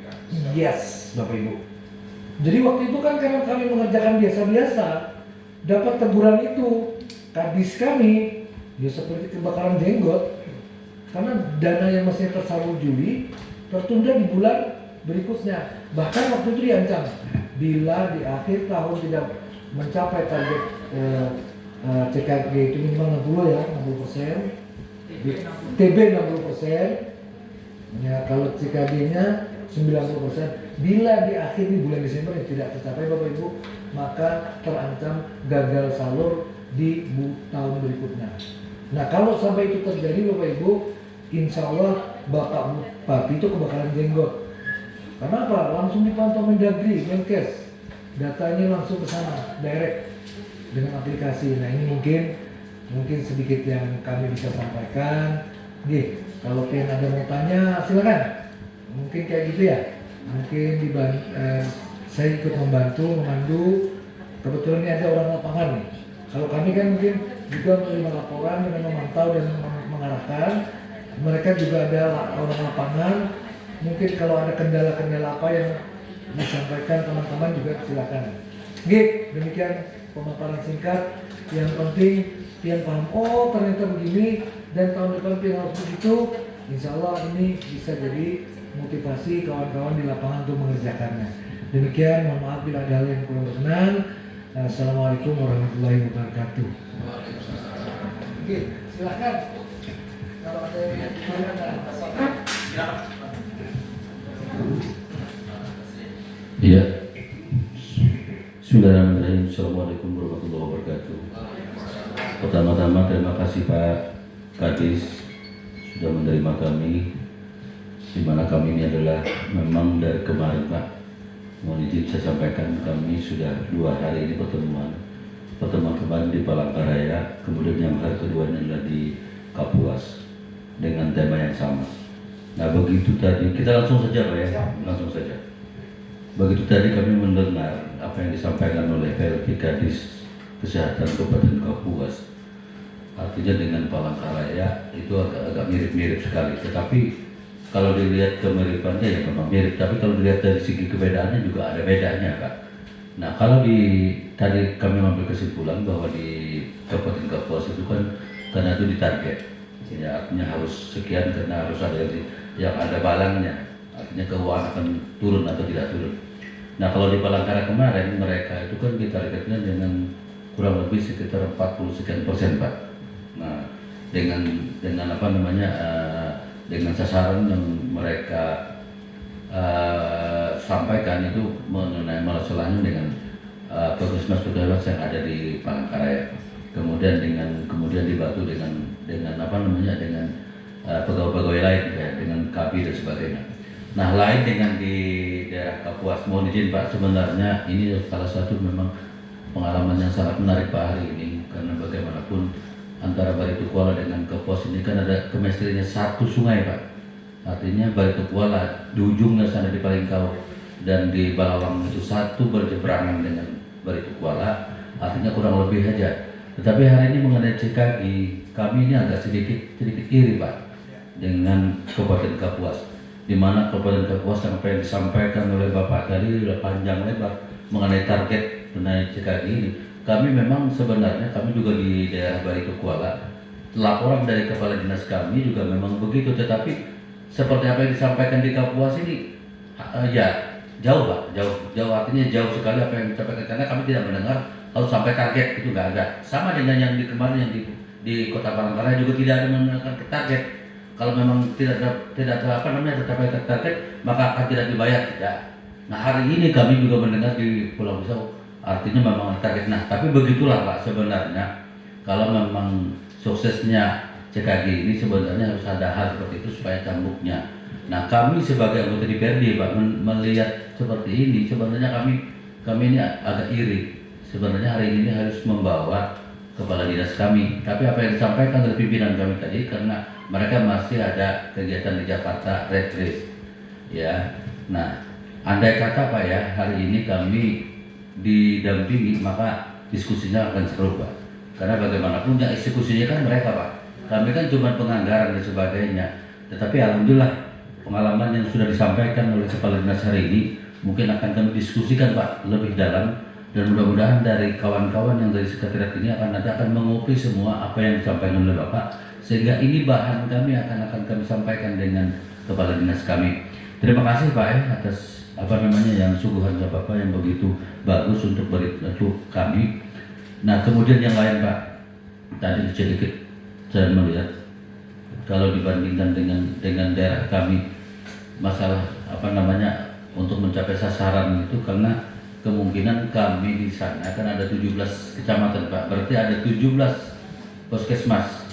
Yes, Bapak Ibu. Jadi waktu itu kan karena kami mengerjakan biasa-biasa, dapat teguran itu. Kadis kami, ya seperti kebakaran jenggot. Karena dana yang masih tersalur Juli, tertunda di bulan berikutnya. Bahkan waktu itu diancam, bila di akhir tahun tidak mencapai target CKG itu minimal 60 ya, 60%. TB 60%. Ya, kalau CKG-nya 90%, bila di akhir di bulan Desember yang tidak tercapai Bapak Ibu, maka terancam gagal salur di tahun berikutnya. Nah kalau sampai itu terjadi Bapak Ibu, insya Allah Bapak Bupati itu kebakaran jenggot. Kenapa? Langsung dipantau Mendagri, Menkes, datanya langsung ke sana, direct dengan aplikasi. Nah ini mungkin sedikit yang kami bisa sampaikan. Nih, kalau kalian ada mau tanya silakan. Mungkin kayak gitu ya. Mungkin saya ikut memandu. Kebetulan ini ada orang lapangan nih. Kalau kami kan mungkin juga menerima laporan dan memantau dan mengarahkan. Mereka juga ada orang lapangan. Mungkin kalau ada kendala-kendala apa yang disampaikan teman-teman juga silakan. Oke, demikian pemaparan singkat. Yang penting yang paham, oh ternyata begini dan tahun depan harus begitu. Insya Allah ini bisa jadi motivasi kawan-kawan di lapangan untuk mengerjakannya. Demikian, mohon maaf bila ada hal yang kurang berkenan. Assalamualaikum warahmatullahi wabarakatuh. Oke, silakan. Kalau ada yang Iya. Bismillahirrahmanirrahim. Assalamualaikum warahmatullahi wabarakatuh. Pertama-tama terima kasih Pak Kadis sudah menerima kami, di mana kami ini adalah memang dari kemarin Pak, mohon izin saya sampaikan kami sudah 2 hari ini pertemuan kemarin di Palangkaraya, kemudian yang hari kedua adalah di Kapuas dengan tema yang sama. Nah begitu tadi kita langsung saja Pak ya, langsung saja. Begitu tadi kami mendengar apa yang disampaikan oleh PLT Kadis Kesehatan Kabupaten Kapuas, artinya dengan Palangkaraya itu agak mirip-mirip sekali. Tetapi kalau dilihat kemiripannya ya memang mirip, tapi kalau dilihat dari segi kebedaannya juga ada bedanya Pak. Nah kalau tadi kami mengambil kesimpulan bahwa di Kabupaten Kapuas itu kan karena itu ditarget, ya artinya harus sekian karena harus ada yang ada balangnya, artinya keuangan akan turun atau tidak turun. Nah kalau di Palangkaraya kemarin mereka itu kan ditargetnya dengan kurang lebih sekitar 40 sekian persen Pak. Nah dengan apa namanya dengan sasaran yang mereka sampaikan itu mengenai masalahnya dengan puskesmas yang ada di Palangkaraya, kemudian dibantu dengan apa namanya dengan pegawai-pegawai lain ya, dengan KABI dan sebagainya. Nah lain dengan di daerah Kapuas, mohon izin Pak, sebenarnya ini salah satu memang pengalaman yang sangat menarik Pak hari ini, karena bagaimanapun antara Baritokuala dengan Kapuas ini kan ada kemistrinya satu sungai Pak. Artinya Baritokuala di ujungnya sana di Palingkau dan di Balawang itu satu berjebrangan dengan Baritokuala, artinya kurang lebih aja Tetapi hari ini mengenai CKI, kami ini agak sedikit iri Pak dengan Kabupaten Kapuas, di mana Kabupaten Kapuas apa yang disampaikan oleh Bapak tadi sudah panjang lebar mengenai target mengenai CKI ini. Kami memang sebenarnya kami juga di daerah Barito Kuala, laporan dari kepala dinas kami juga memang begitu, tetapi seperti apa yang disampaikan di Kapuas ini ya jauh Pak, jauh artinya jauh sekali apa yang disampaikan, karena kami tidak mendengar kalau sampai target itu nggak ada. Sama dengan yang di kemarin yang di Kota Palangkaraya juga tidak ada menentukan target. Kalau memang tidak ada apa namanya tercapai target, maka akan tidak dibayar, tidak. Nah hari ini kami juga mendengar di Pulau Pisau artinya memang target. Nah tapi begitulah Pak sebenarnya, kalau memang suksesnya CKG ini sebenarnya harus ada hal seperti itu supaya cambuknya. Nah kami sebagai anggota DPRD Pak melihat seperti ini, sebenarnya kami ini agak iri. Sebenarnya hari ini harus membawa kepala dinas kami, tapi apa yang disampaikan oleh pimpinan kami tadi, karena mereka masih ada kegiatan di Jakarta retreat, ya. Nah, andai kata Pak ya, hari ini kami didampingi, maka diskusinya akan seru Pak. Karena bagaimanapun yang eksekusinya kan mereka Pak. Kami kan cuma penganggaran dan sebagainya. Tetapi alhamdulillah pengalaman yang sudah disampaikan oleh kepala dinas hari ini mungkin akan kami diskusikan Pak lebih dalam. Dan mudah-mudahan dari kawan-kawan yang dari sekretariat ini nanti akan mengopi semua apa yang disampaikan oleh Bapak, sehingga ini bahan kami akan kami sampaikan dengan kepala dinas kami. Terima kasih Pak atas apa namanya yang suguhan Bapak yang begitu bagus untuk kami. Nah kemudian yang lain Pak, tadi sedikit saya melihat kalau dibandingkan dengan daerah kami, masalah apa namanya untuk mencapai sasaran itu, karena kemungkinan kami di sana kan ada 17 kecamatan Pak, berarti ada 17 puskesmas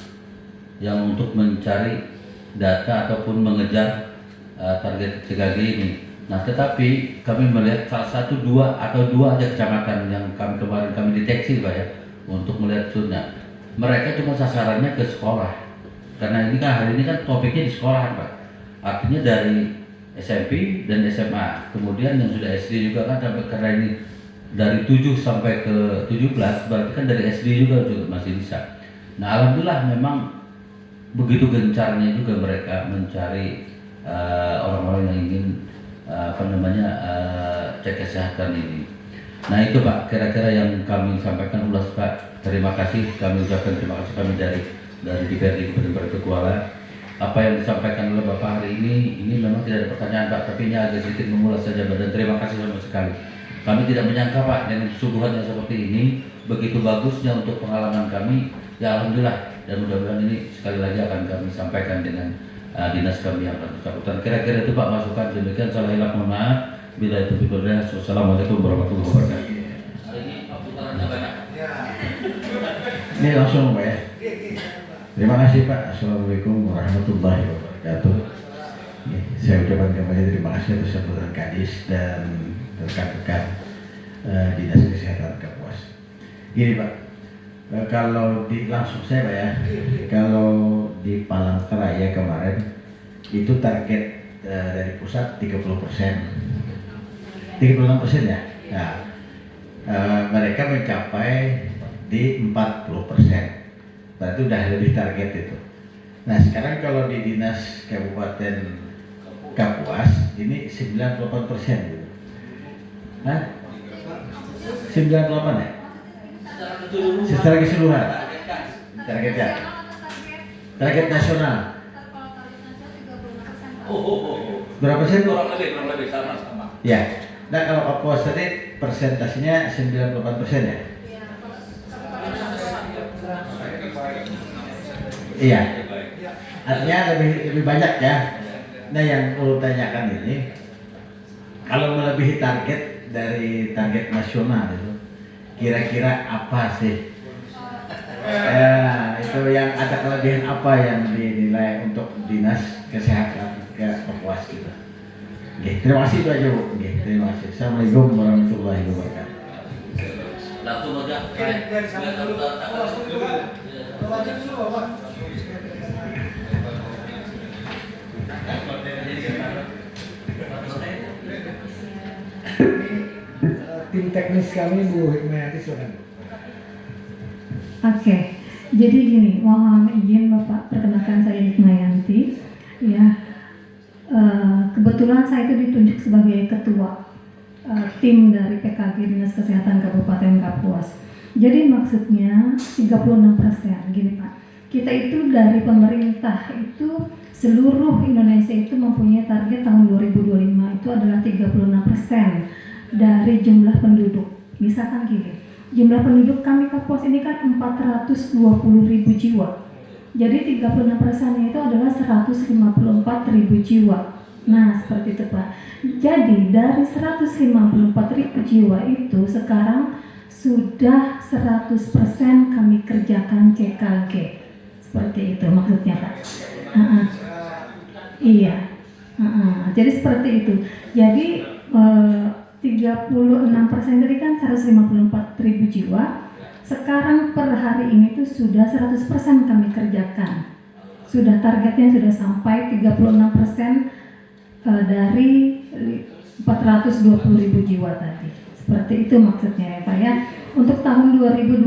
yang untuk mencari data ataupun mengejar target CKG ini. Nah tetapi kami melihat salah satu dua aja kecamatan yang kemarin kami deteksi Pak ya, untuk melihat sudah mereka cuma sasarannya ke sekolah, karena ini kan hari ini kan topiknya di sekolah Pak, artinya dari SMP dan SMA, kemudian yang sudah SD juga kan sampai, karena ini dari 7 sampai ke 17 berarti kan dari SD juga masih bisa. Nah alhamdulillah memang begitu gencarnya juga mereka mencari orang-orang yang ingin apa namanya cek kesehatan ini. Nah itu Pak kira-kira yang kami sampaikan ulas Pak. Terima kasih, kami ucapkan terima kasih kami dari DPRD Kabupaten Barito Kuala. Apa yang disampaikan oleh Bapak hari ini memang tidak ada pertanyaan Pak, tapi ini agak sedikit mengulas saja Pak, dan terima kasih sama sekali. Kami tidak menyangka Pak dengan suguhan yang seperti ini, begitu bagusnya untuk pengalaman kami, ya alhamdulillah, dan mudah-mudahan ini sekali lagi akan kami sampaikan dengan dinas kami yang bersangkutan. Kira-kira itu Pak masukan, demikian salah hilaf mohon maaf. Bila itu berdoa, wassalamualaikum warahmatullahi wabarakatuh. Hari ini putarannya banyak. Ini langsung Pak ya. Terima kasih Pak. Assalamualaikum warahmatullahi wabarakatuh. Saya ucapkan kembali terima kasih atas sambutan Kadis dan rekan-rekan Dinas Kesehatan Kapuas. Gini Pak, kalau langsung saya Pak ya, kalau di Palangkaraya kemarin itu target dari pusat 30%, 36% ya. Nah, mereka mencapai di 40%. Berarti udah lebih target itu. Nah sekarang kalau di Dinas Kabupaten Kapuas ini 98% gitu. Hah? 98 ya? Secara keseluruhan. Targetnya. Target nasional. Berapa persen? Kurang lebih sama. Ya. Nah kalau Kapuas tadi persentasenya 98% ya? Iya. Artinya lebih banyak ya. Nah yang perlu tanyakan ini, kalau melebihi target dari target nasional itu, kira-kira apa sih? Itu yang ada kelebihan apa yang dinilai untuk Dinas Kesehatan Kapuas gitu. Oke, terima kasih itu aja Bu. Oke, terima kasih. Assalamualaikum warahmatullahi wabarakatuh. Langsung aja. Dari sana dulu. Langsung dulu Pak. Langsung dulu Pak. Tim teknis kami Bu Hikmayati silakan. Oke, jadi gini, mohon izin Bapak, perkenalkan saya Hikmayanti. Ya, kebetulan saya itu ditunjuk sebagai ketua tim dari PKG Dinas Kesehatan Kabupaten Kapuas. Jadi maksudnya 36%, gini Pak. Kita itu dari pemerintah itu seluruh Indonesia itu mempunyai target tahun 2025 itu adalah 36% dari jumlah penduduk. Misalkan gini, jumlah penduduk kami Kapuas ini kan 420.000 jiwa. Jadi 36% itu adalah 154.000 jiwa. Nah, seperti itu Pak. Jadi dari 154.000 jiwa itu sekarang sudah 100% kami kerjakan CKG. Seperti itu maksudnya Pak. Iya. Jadi seperti itu. Jadi 36% tadi kan 154.000 jiwa. Sekarang per hari ini tuh sudah 100% kami kerjakan. Sudah targetnya sudah sampai 36% dari 420.000 jiwa tadi. Seperti itu maksudnya ya Pak ya. Untuk tahun 2026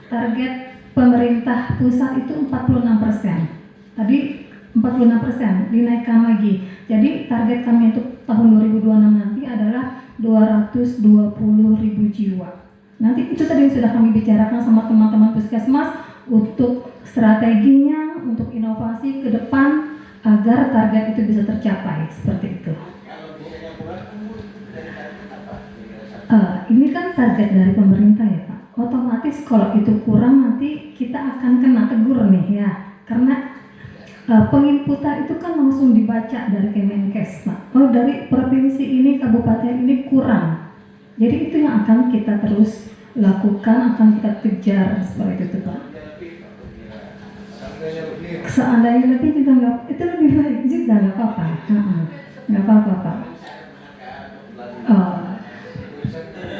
target pemerintah pusat itu 46%. Tadi 46% dinaikkan lagi. Jadi target kami untuk tahun 2026 nanti adalah 220.000 jiwa. Nanti itu tadi sudah kami bicarakan sama teman-teman puskesmas untuk strateginya, untuk inovasi ke depan agar target itu bisa tercapai seperti itu. Ini kan target dari pemerintah ya Pak. Otomatis kalau itu kurang nanti kita akan kena tegur nih ya, karena penginputan itu kan langsung dibaca dari Kemenkes Pak. Oh dari provinsi ini, kabupaten ini kurang. Jadi itu yang akan kita terus lakukan, akan kita kejar seperti itu Pak. Seandainya lebih juga nggak, itu lebih baik juga nggak apa-apa, nggak apa-apa Pak.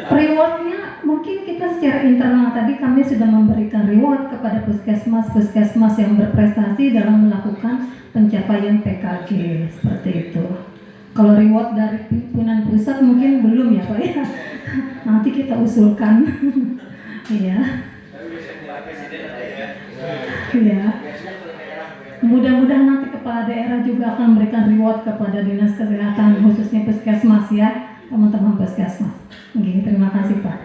Rewardnya mungkin kita secara internal tadi kami sudah memberikan reward kepada puskesmas yang berprestasi dalam melakukan pencapaian PKG seperti itu. Kalau reward dari pimpinan pusat mungkin belum ya Pak ya. Nanti kita usulkan. Iya. Iya. Mudah-mudahan nanti kepala daerah juga akan memberikan reward kepada dinas kesehatan khususnya puskesmas ya, teman-teman puskesmas. Oke, terima kasih Pak.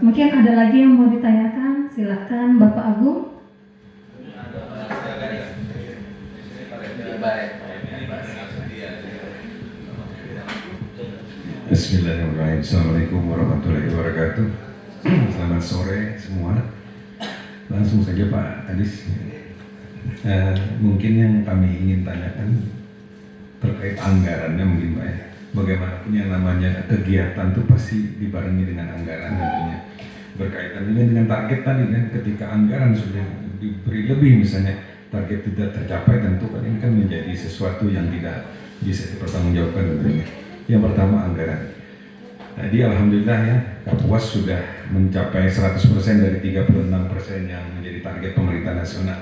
Mungkin ada lagi yang mau ditanyakan, silakan Bapak Agung. Bismillahirrahmanirrahim. Assalamualaikum warahmatullahi wabarakatuh. Selamat sore semua. Langsung saja Pak Kadis. Mungkin yang kami ingin tanyakan terkait anggarannya mungkin Pak ya. Bagaimanapun yang namanya kegiatan itu pasti dibarengi dengan anggaran tentunya. Berkaitan dengan target tadi kan, ketika anggaran sudah diberi lebih misalnya target tidak tercapai, tentu kan ini kan menjadi sesuatu yang tidak bisa dipertanggungjawabkan tentunya. Yang pertama anggaran. Tadi alhamdulillah ya, Kapuas sudah mencapai 100% dari 36% yang menjadi target pemerintah nasional.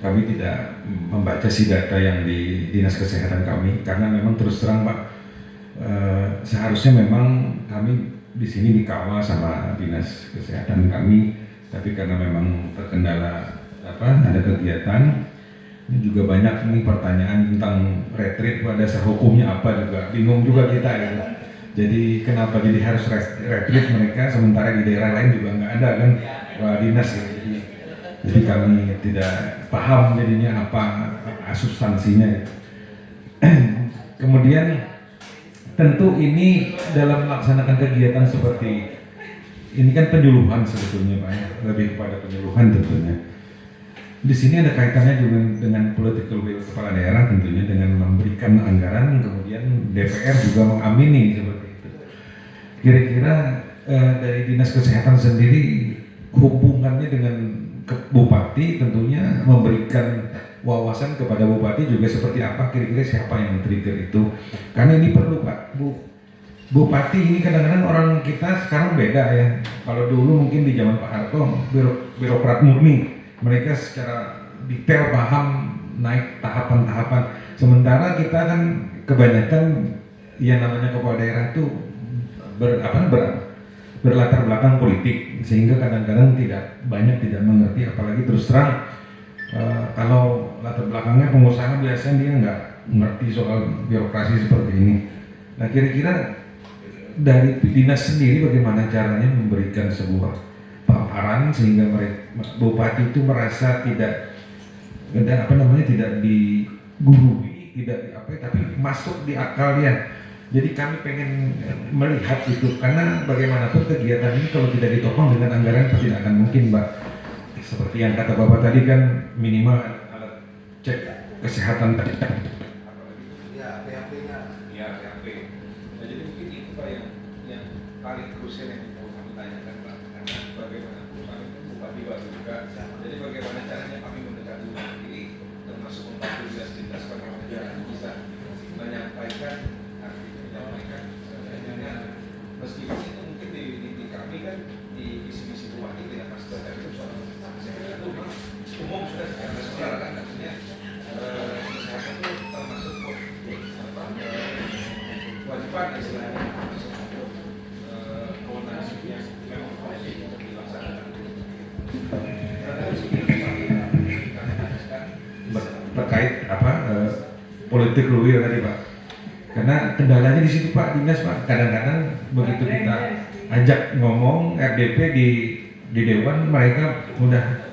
Kami tidak membaca si data yang di Dinas Kesehatan kami karena memang terus terang Pak, seharusnya memang kami di sini dikawal sama Dinas Kesehatan kami, tapi karena memang terkendala ada kegiatan. Ini juga banyak nih pertanyaan tentang retreat, pada dasar hukumnya apa juga bingung juga kita gitu. Jadi kenapa jadi harus retreat mereka sementara di daerah lain juga nggak ada kan dinas gitu. Jadi kami tidak paham jadinya apa substansinya. Kemudian tentu ini dalam melaksanakan kegiatan seperti ini kan penyuluhan sebetulnya Pak ya, lebih kepada penyuluhan tentunya. Di sini ada kaitannya juga dengan political will kepala daerah tentunya, dengan memberikan anggaran, kemudian DPR juga mengamini seperti itu. Kira-kira dari Dinas Kesehatan sendiri hubungannya dengan Bupati tentunya memberikan wawasan kepada Bupati juga seperti apa, kira-kira siapa yang men-trigger itu. Karena ini perlu Pak, Bupati ini kadang-kadang orang kita sekarang beda ya. Kalau dulu mungkin di zaman Pak Harto birokrat murni, mereka secara detail paham naik tahapan-tahapan. Sementara kita kan kebanyakan yang namanya kepala daerah itu berlatar belakang politik, sehingga kadang-kadang tidak mengerti, apalagi terus terang kalau latar belakangnya pengusaha biasanya dia nggak mengerti soal birokrasi seperti ini. Nah, kira-kira dari dinas sendiri bagaimana caranya memberikan sebuah paparan sehingga bupati itu merasa tidak digurui, tapi masuk di akalnya. Jadi kami pengen melihat itu, karena bagaimanapun kegiatan ini kalau tidak ditopang dengan anggaran tidak akan mungkin, Mbak. Seperti yang kata Bapak tadi kan, minimal alat cek kesehatan tadi. Ya, PHP-nya. Ya, PHP. Nah, jadi mungkin itu Pak yang paling krusial yang mau kami tanyakan, Pak. Karena bagaimanapun kami itu bupati baru juga. Jadi bagaimana caranya kami mendekati bupati, termasuk membantu jelas bagaimana caranya bisa menyampaikan meskipun itu mungkin di kami kan di visi-visi bupati tidak pasti terkait itu soal kesehatan itu umum sudah secara nasional kan, artinya kesehatan itu termasuk kewajiban istilahnya, termasuk kewenangan yang memang harus dilaksanakan. Terkait politik luwir tadi Pak. Karena kendalanya di situ Pak Dinas Pak, kadang-kadang begitu kita ajak ngomong RDP di Dewan, mereka udah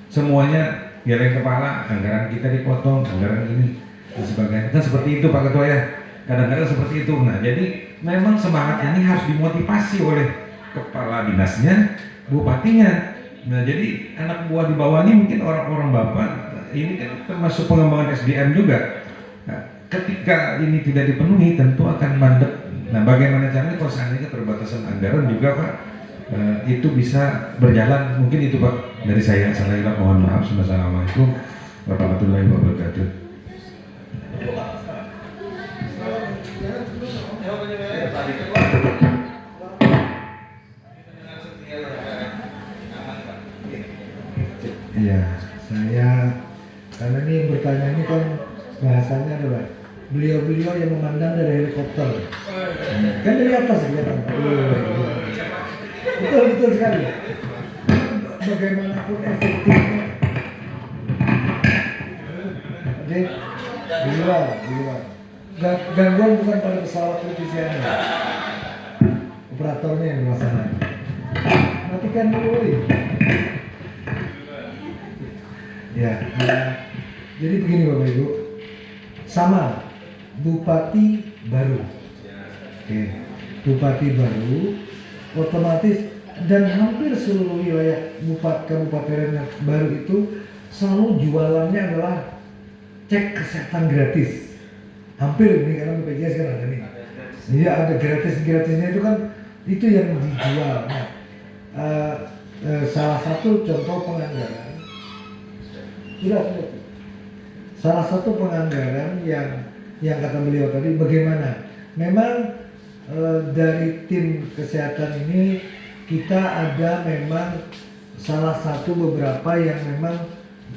semuanya geleng kepala, anggaran kita dipotong, anggaran ini dan sebagainya. Kan seperti itu Pak Ketua ya, kadang-kadang seperti itu. Nah jadi memang semangat ini harus dimotivasi oleh kepala dinasnya, bupatinya. Nah jadi anak buah di bawah ini mungkin orang-orang Bapak, ini kan termasuk pengembangan SDM juga. Nah, ketika ini tidak dipenuhi tentu akan mandek. Nah bagaimana caranya kalau seandainya keterbatasan anggaran juga Pak itu bisa berjalan. Mungkin itu Pak dari saya. Saya mohon maaf. Assalamualaikum warahmatullahi wabarakatuh. Iya, saya karena ini yang bertanya ini kan bahasanya adalah beliau-beliau yang memandang dari helikopter, kan dari atas kelihatan. Betul sekali. Bagaimanapun efektifnya, jadi di luar. Gangguan bukan pada pesawat televisiannya, operatornya yang melaksanakan. Matikan dulu. Ya, jadi begini Bapak Ibu, sama bupati baru, bupati baru, otomatis dan hampir seluruh wilayah kabupaten baru itu selalu jualannya adalah cek kesehatan gratis. Hampir ini karena BPJS kan ada nih. Iya ada gratisnya itu kan itu yang dijual. Nah, salah satu contoh penganggaran. Salah satu penganggaran yang kata beliau tadi bagaimana? Memang dari tim kesehatan ini kita ada memang salah satu beberapa yang memang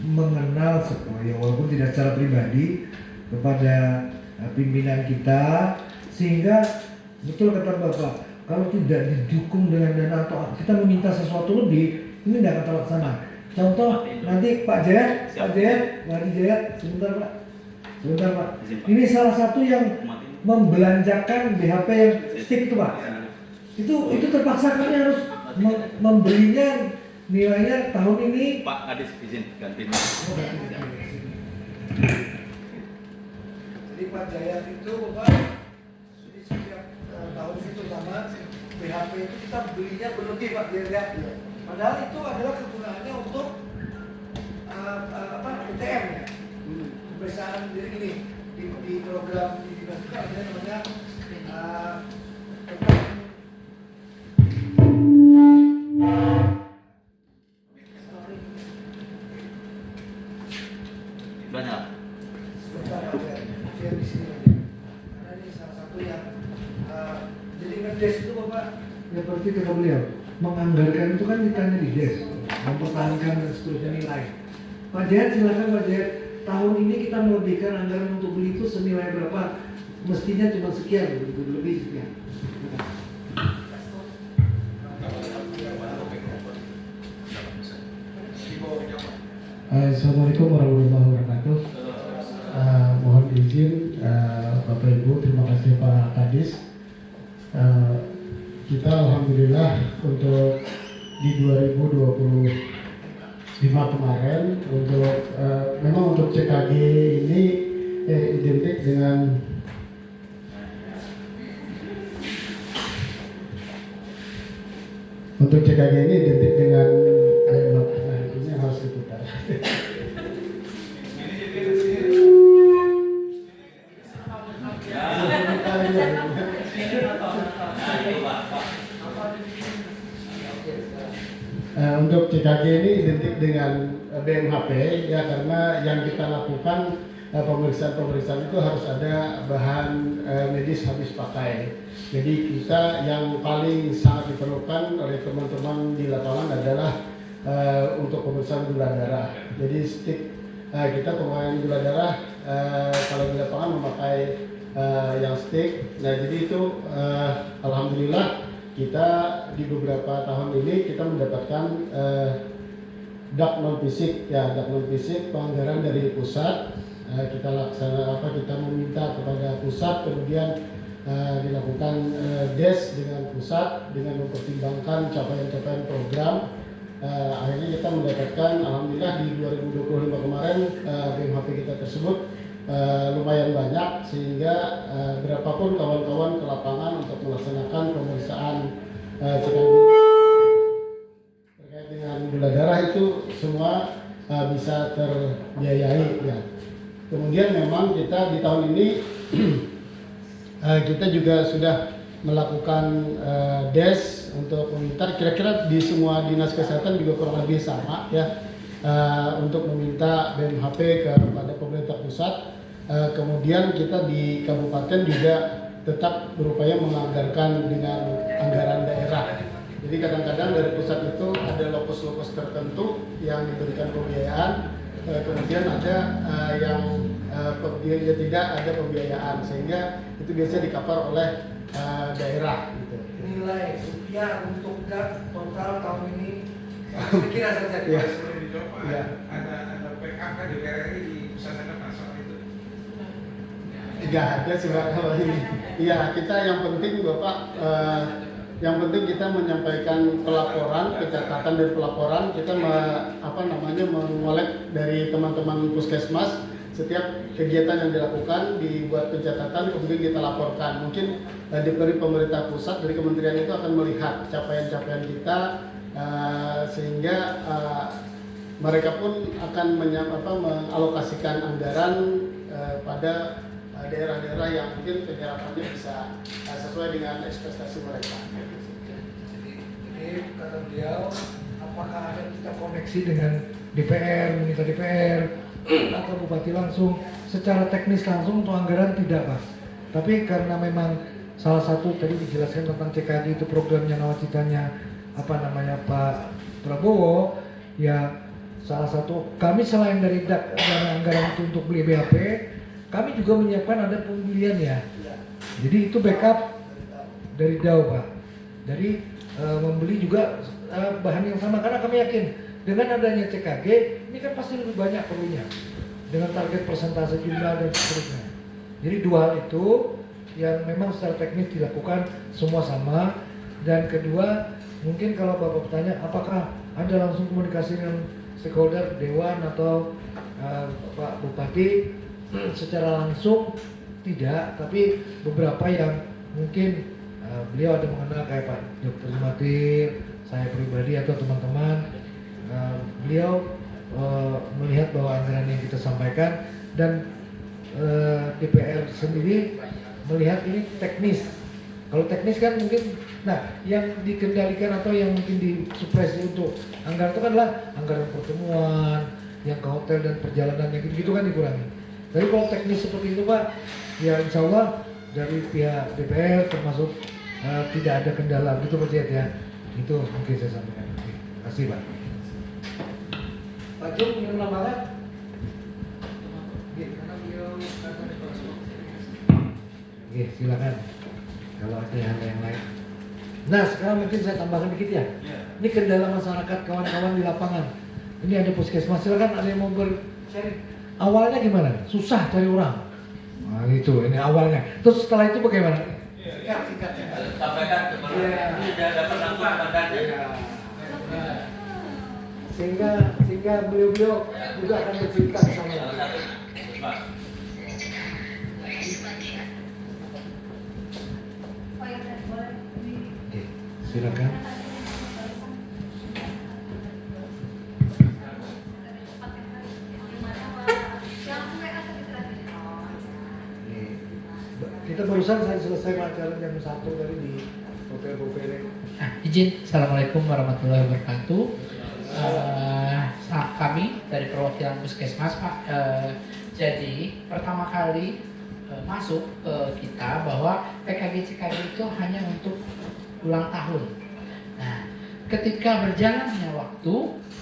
mengenal ya walaupun tidak secara pribadi kepada pimpinan kita, sehingga betul kata Bapak, kalau tidak didukung dengan dana atau kita meminta sesuatu lebih, ini tidak akan terlaksana. Contoh nanti Pak Jaya, sebentar Pak. Ini salah satu yang membelanjakan BHP yang stick itu Pak. Itu terpaksa kami harus membelinya nilainya tahun ini. Pak Kadis izin ganti. Jadi Pak Jaya itu Bapak, jadi setiap tahun itu sama BHP itu kita belinya berlebih Pak Jaya. Padahal itu adalah kegunaannya untuk UTM ya. Pemeriksaan jadi gini di program di dinas itu ada namanya Banyak. Di sini aja. Karena ini salah satu yang jadi ngedes itu Bapak ya seperti kata beliau menganggarkan itu kan ditanya di des, mempertahankan dan seterusnya nilai. Pak Jaya silakan Pak Jaya, tahun ini kita melebihkan anggaran untuk beli itu senilai berapa? Mestinya cuma sekian, lebih sekian. Assalamualaikum warahmatullahi wabarakatuh. Mohon izin Bapak Ibu, terima kasih Pak Kadis. Kita alhamdulillah untuk di 2025 kemarin memang untuk CKG ini identik dengan ini harus diputar. Untuk CKG ini identik dengan BMHP ya, karena yang kita lakukan pemeriksaan itu harus ada bahan medis habis pakai. Jadi kita yang paling sangat diperlukan oleh teman-teman di lapangan adalah untuk pemeriksaan gula darah. Jadi stick kita pemain gula darah kalau di lapangan memakai yang stick. Nah jadi itu alhamdulillah kita di beberapa tahun ini kita mendapatkan DAP non fisik penganggaran dari pusat. Kita meminta kepada pusat, kemudian dilakukan DES dengan pusat dengan mempertimbangkan capaian-capaian program. Akhirnya kita mendapatkan alhamdulillah di 2025 kemarin BMHP kita tersebut lumayan banyak, sehingga berapapun kawan-kawan ke lapangan untuk melaksanakan pemeriksaan CKG terkait dengan gula darah itu semua bisa terbiayai ya. Kemudian memang kita di tahun ini kita juga sudah melakukan DES untuk meminta, kira-kira di semua dinas kesehatan juga kurang lebih sama ya, untuk meminta BMHP kepada pemerintah pusat. Kemudian kita di kabupaten juga tetap berupaya menganggarkan dengan anggaran daerah. Jadi kadang-kadang dari pusat itu ada lokus-lokus tertentu yang diberikan pembiayaan, kemudian ada yang tidak ada pembiayaan, sehingga itu biasanya di-cover oleh daerah gitu. Nilai rupiah untuk DAP total tahun ini kira saja ya. Ya. Ada PKK DPR RI di pusat nasional itu. Tidak ada sih Pak kalau ini. Iya, kita yang penting Bapak, yang penting kita menyampaikan pelaporan, pencatatan dari pelaporan, kita mengolek dari teman-teman puskesmas setiap kegiatan yang dilakukan, dibuat pencatatan, kemudian kita laporkan. Mungkin dari pemerintah pusat, dari kementerian itu akan melihat capaian-capaian kita, sehingga mereka pun akan mengalokasikan anggaran pada daerah-daerah yang mungkin penyerapannya bisa sesuai dengan ekspektasi mereka. Jadi kata beliau, apakah ada kita koneksi dengan DPR, meminta DPR atau bupati langsung secara teknis langsung untuk anggaran tidak Pak. Tapi karena memang salah satu tadi dijelaskan tentang CKG itu programnya nawacitanya Pak Prabowo, ya salah satu kami selain dari dana anggaran itu untuk beli BHP, kami juga menyiapkan ada pembelian ya. Jadi itu backup dari DAO Pak. Jadi membeli juga bahan yang sama, karena kami yakin dengan adanya CKG ini kan pasti lebih banyak perlunya dengan target persentase jumlah dan seterusnya. Jadi dua hal itu yang memang secara teknis dilakukan semua sama. Dan kedua, mungkin kalau Bapak bertanya apakah ada langsung komunikasi dengan stakeholder dewan atau Pak Bupati, secara langsung tidak, tapi beberapa yang mungkin beliau ada mengenal kayak Pak Dr. Zumatir, saya pribadi atau teman-teman, beliau melihat bahwa anggaran yang kita sampaikan dan DPR sendiri melihat ini teknis. Kalau teknis kan mungkin, nah yang dikendalikan atau yang mungkin disupresi untuk anggaran itu kan adalah anggaran pertemuan, yang ke hotel dan perjalanan yang gitu kan dikurangi. Tapi kalau teknis seperti itu Pak, ya insya Allah dari pihak DPR termasuk tidak ada kendala, gitu Pak Ziyad ya. Itu mungkin saya sampaikan. Terima kasih Pak. Pak Jum, minum lambangan? Oke, silakan. Kalau ada hal yang lain. Nah, sekarang mungkin saya tambahkan dikit ya. Ini kendala masyarakat kawan-kawan di lapangan. Ini ada puskesmas, silakan ada yang mau bersharing. Awalnya gimana? Susah cari orang. Nah itu, ini awalnya. Terus setelah itu bagaimana? Singkat. Sampaikan kepada ini sudah dapat langsung komandannya. Sehingga beliau juga akan bercerita bersama. Salah satu, Mas. Oke, silakan. Kita barusan saya selesai acara jam 1 tadi di Hotel Bovere. Izin, Assalamualaikum warahmatullahi wabarakatuh. Kami dari perwakilan Puskesmas, Pak. Jadi pertama kali masuk ke kita bahwa PKG-CKG itu hanya untuk ulang tahun. Nah, ketika berjalannya waktu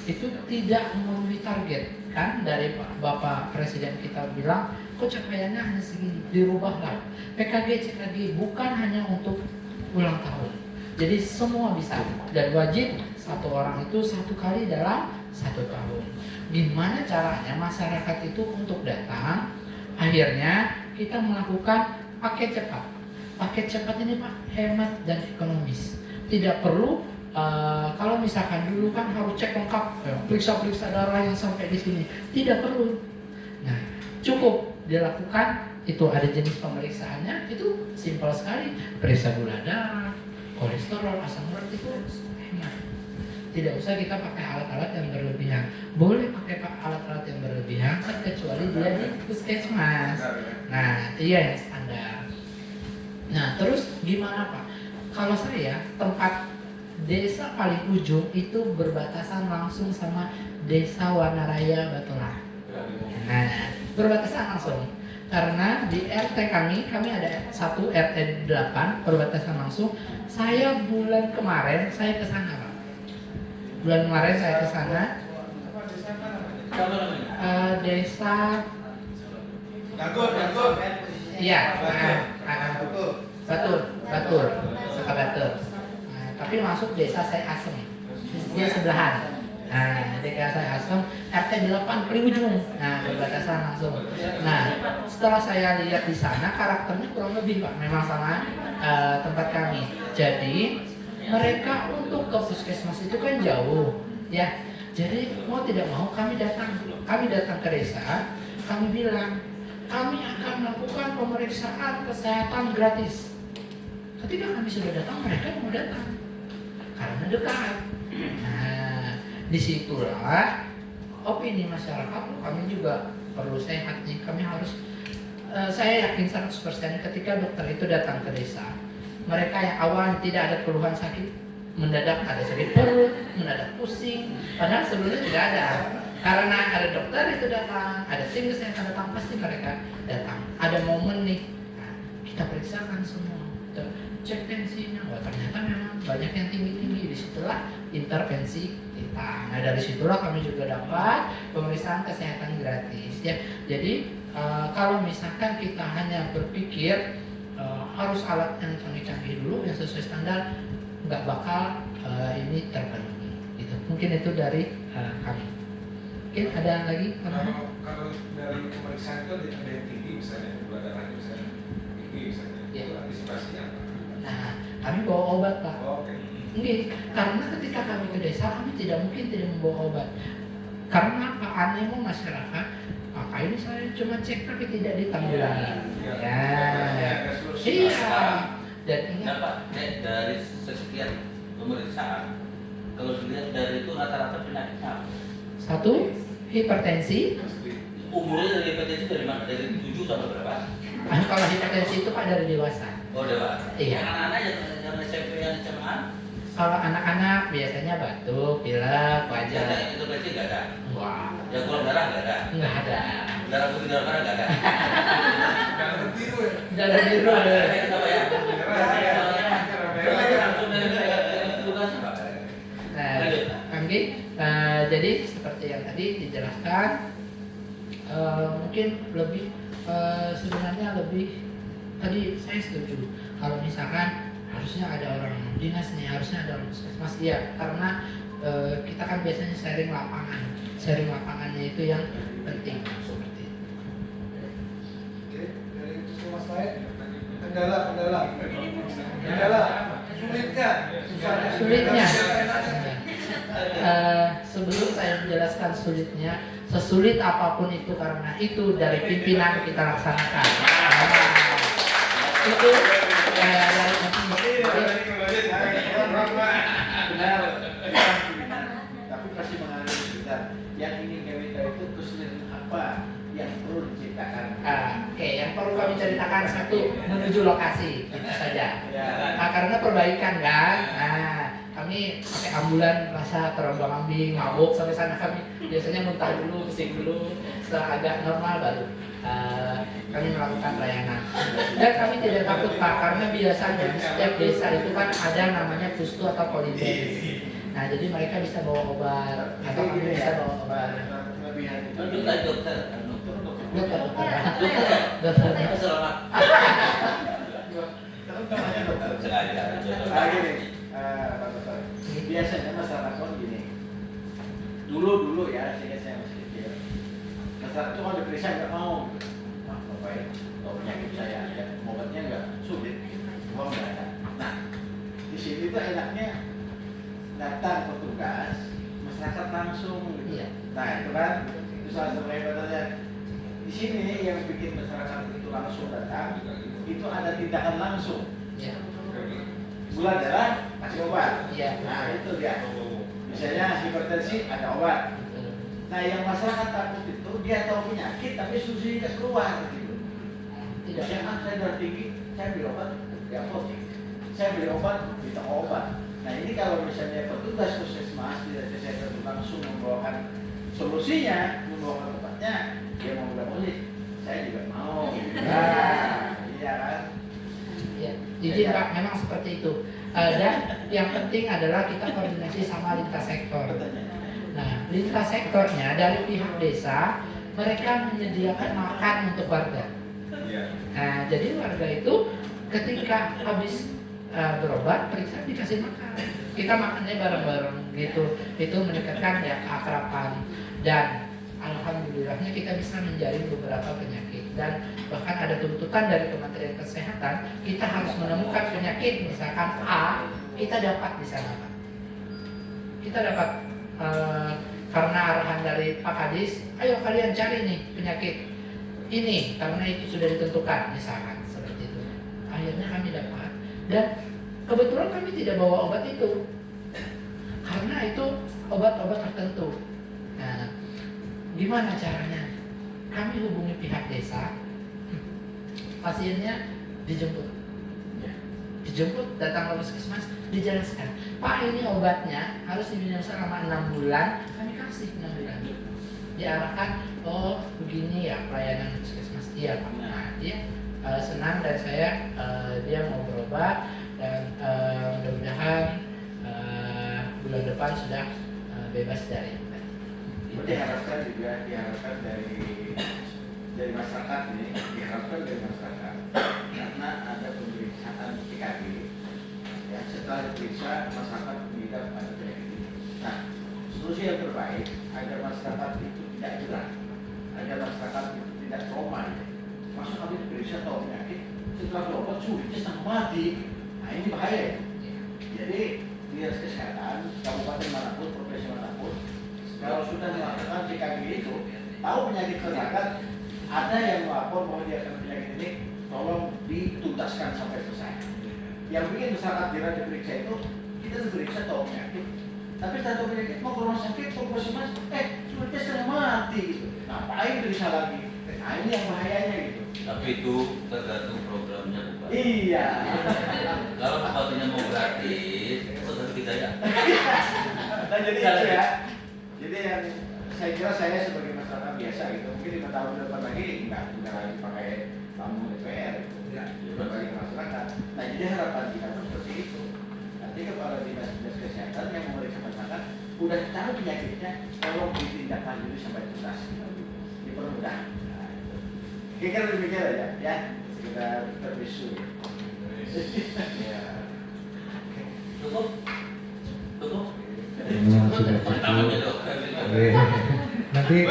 itu tidak memenuhi target, kan dari Bapak Presiden kita bilang kok capaiannya hanya segini, dirubahlah PKG-CKG bukan hanya untuk ulang tahun. Jadi semua bisa dan wajib satu orang itu 1 kali dalam 1 tahun. Gimana caranya masyarakat itu untuk datang? Akhirnya kita melakukan paket cepat. Paket cepat ini Pak hemat dan ekonomis. Tidak perlu kalau misalkan dulu kan harus cek lengkap, periksa darah yang sampai di sini. Tidak perlu. Nah, cukup dilakukan itu ada jenis pemeriksaannya itu simpel sekali, periksa gula darah, kolesterol, asam urat itu hemat. Tidak usah kita pakai alat-alat yang berlebihan. Boleh pakai alat-alat yang berlebihan kecuali dia di puskesmas. Nah, iya yang standar. Nah, terus gimana Pak? Kalau saya tempat desa paling ujung itu berbatasan langsung sama Desa Wanaraya Batolah. Nah, berbatasan langsung. Karena di RT kami ada 1 RT 8 berbatasan langsung. Saya bulan kemarin saya ke sana, Pak. Bulan kemarin saya ke sana. Desa Iya, Batur, Sakabatur. Nah, tapi masuk desa saya Asem. Dia sebelahan. Nah, desa saya Asem, RT 8 paling ujung. Nah, berbatasan langsung. Nah, setelah saya lihat di sana karakternya kurang lebih Pak, memang sama tempat kami. Jadi mereka untuk ke puskesmas itu kan jauh, ya. Jadi mau tidak mau kami datang ke desa, kami bilang kami akan melakukan pemeriksaan kesehatan gratis. Ketika kami sudah datang, mereka mau datang karena dekat. Nah, disitulah opini masyarakat, kami juga perlu sehat nih. Kami harus, saya yakin 100% ketika dokter itu datang ke desa, mereka yang awal tidak ada keluhan sakit, mendadak ada sakit perut, mendadak pusing, padahal sebelumnya tidak ada. Karena ada dokter itu datang, ada tim kesehatan datang, pasti mereka datang. Ada momen nih, nah, kita periksakan semua, kita cek tensinya, wah ternyata memang banyak yang tinggi-tinggi. Disitulah intervensi kita. Nah dari situlah kami juga dapat pemeriksaan kesehatan gratis. Ya, jadi kalau misalkan kita hanya berpikir harus alat yang canggih-canggih dulu yang sesuai standar, nggak bakal ini terpenuhi. Gitu. Mungkin itu dari kami. Mungkin ada lagi? Kalau dari pemeriksaan itu ada yang tinggi misalnya, gula darahnya misalnya tinggi misalnya, Ya. itu antisipasinya apa? Nah, kami bawa obat Pak. Oh, oke. Enggak, karena ketika kami ke desa kami tidak mungkin tidak membawa obat. Karena apa? Anehnya masyarakat, apa ini saya cuma cek tapi tidak ditanggulangi. Ya. Iya. Dan ingat Pak, dari sekian pemeriksaan, kalau dilihat dari itu rata-rata penyakitnya apa? 1, hipertensi. Umurnya dari hipertensi dari mana? Dari 7 sampai berapa? Kalau hipertensi itu Pak dari dewasa. Oh dewasa. Iya. Anak-anak yang SMP yang SMA? Kalau anak-anak biasanya batuk, pilek, wajah. Ada intervensi nggak ada? Wah, Yang kurang darah nggak ada? nggak ada. Darah putih darah merah nggak ada? Darah biru ya? Darah biru ada. Kenapa ya? Nah, Kanggi, jadi seperti yang tadi dijelaskan, mungkin lebih sebenarnya lebih tadi saya setuju kalau misalkan harusnya ada orang dinas nih, harusnya ada orang puskesmas, iya, karena kita kan biasanya sharing lapangan. sharing lapangannya itu yang penting seperti itu. Oke, dari itu mas lain kendala sulitnya Sulitnya, sebelum saya menjelaskan sulitnya, sesulit apapun itu karena itu dari pimpinan kita laksanakan. Itu dari Benar. Tapi pasti mengalir sekitar. Yang ingin kami tahu itu kesulitan apa yang perlu diciptakan. Oke, yang perlu kami ceritakan satu, menuju lokasi, itu saja. Ya. Karena perbaikan kan, kami pakai ambulan rasa terombang-ambing, mabuk sampai sana kami biasanya muntah dulu, pusing dulu, setelah agak normal baru kami melakukan pelayanan. Dan kami tidak takut Pak, karena biasanya di setiap desa itu kan ada namanya pustu atau poliklinik. Nah, jadi mereka bisa bawa obat, atau kami bisa bawa obat. Dokter. Selamat. Biasanya masyarakat gini. Dulu ya, saya masih kecil. Masyarakat itu kalau diperiksa nggak mau. Wah, bapak ya, kalau penyakit saya ada, obatnya nggak sulit, uang nggak ada. Nah, di sini tuh enaknya datang petugas, masyarakat langsung. Iya. Nah, itu kan itu salah satu hebatnya. Di sini yang bikin masyarakat itu langsung datang, itu ada tindakan langsung. Iya. Gula darah kasih obat. Iya. Nah itu dia. Misalnya hipertensi ada obat. Nah yang masyarakat takut itu dia tahu penyakit tapi solusinya keluar gitu. Tidak. Misalnya saya darah tinggi, saya beli obat di apotek. Saya beli obat di toko obat. Nah ini kalau misalnya petugas puskesmas tidak kesehatan itu langsung membawakan solusinya, membawakan obatnya, dia mau bilang saya juga mau. Nah, iya kan? Ya, izin Pak, memang seperti itu. Dan yang penting adalah kita koordinasi sama lintas sektor. Nah, lintas sektornya dari pihak desa, mereka menyediakan makan untuk warga. Nah, jadi warga itu ketika habis berobat, periksa dikasih makan. Kita makannya bareng-bareng gitu. Itu meningkatkan ya keakraban dan alhamdulillahnya kita bisa menjalin beberapa penyakit dan bahkan ada tuntutan dari Kementerian Kesehatan kita harus menemukan penyakit misalkan A kita dapat di sana Pak. Kita dapat karena arahan dari Pak Kadis, ayo kalian cari nih penyakit ini karena itu sudah ditentukan misalkan seperti itu. Akhirnya kami dapat dan kebetulan kami tidak bawa obat itu karena itu obat-obat tertentu. Nah, gimana caranya? Kami hubungi pihak desa, pasiennya dijemput, datang ke puskesmas, dijelaskan, Pak ini obatnya harus diminum selama 6 bulan, kami kasih 6 bulan. Diarahkan, oh begini ya pelayanan puskesmas, iya Pak. Nah, dia senang dan saya dia mau berobat dan mudah-mudahan bulan depan sudah bebas dari Diharapkan dari masyarakat ini, diharapkan dari masyarakat karena ada pemeriksaan PKG ya, setelah diperiksa masyarakat mengidap pada penyakit ini. Nah, solusi yang terbaik agar masyarakat itu tidak jerah, agar masyarakat itu tidak trauma ya. Masuk habis diperiksa tahu penyakit, setelah berobat sulitnya setengah mati. Nah ini bahaya ya. Jadi dinas kesehatan kabupaten manapun, provinsi manapun, kalau sudah melakukan PKG itu, tahu penyakit masyarakat, ada yang melapor bahwa dia akan penyakit ini, tolong dituntaskan sampai selesai. Yang bikin masyarakat tidak diperiksa itu, kita diperiksa tahu penyakit. Tapi satu penyakit mau ke rumah sakit, ke puskesmas, sulitnya setengah mati gitu. Ngapain periksa lagi? Nah ini yang bahayanya gitu. Tapi itu tergantung programnya Bukan. Iya. Kalau bupatinya mau gratis, itu harus kita ya. Nah jadi itu ya. Jadi yang saya kira saya sebagai masyarakat biasa gitu, mungkin 5 tahun ke depan lagi nggak lagi pakai tamu DPR gitu, ya, bagi masyarakat. Nah jadi harapan kita pun seperti itu. Nanti kepala dinas kesehatan yang memeriksa masyarakat udah tahu penyakitnya, tolong ditindaklanjuti sampai tuntas, dipermudah. Nah, itu. Kira-kira demikian aja, ya kita terbisu. Ya. Cukup? Memang sudah Namanya cukup. dokter. Oke. nanti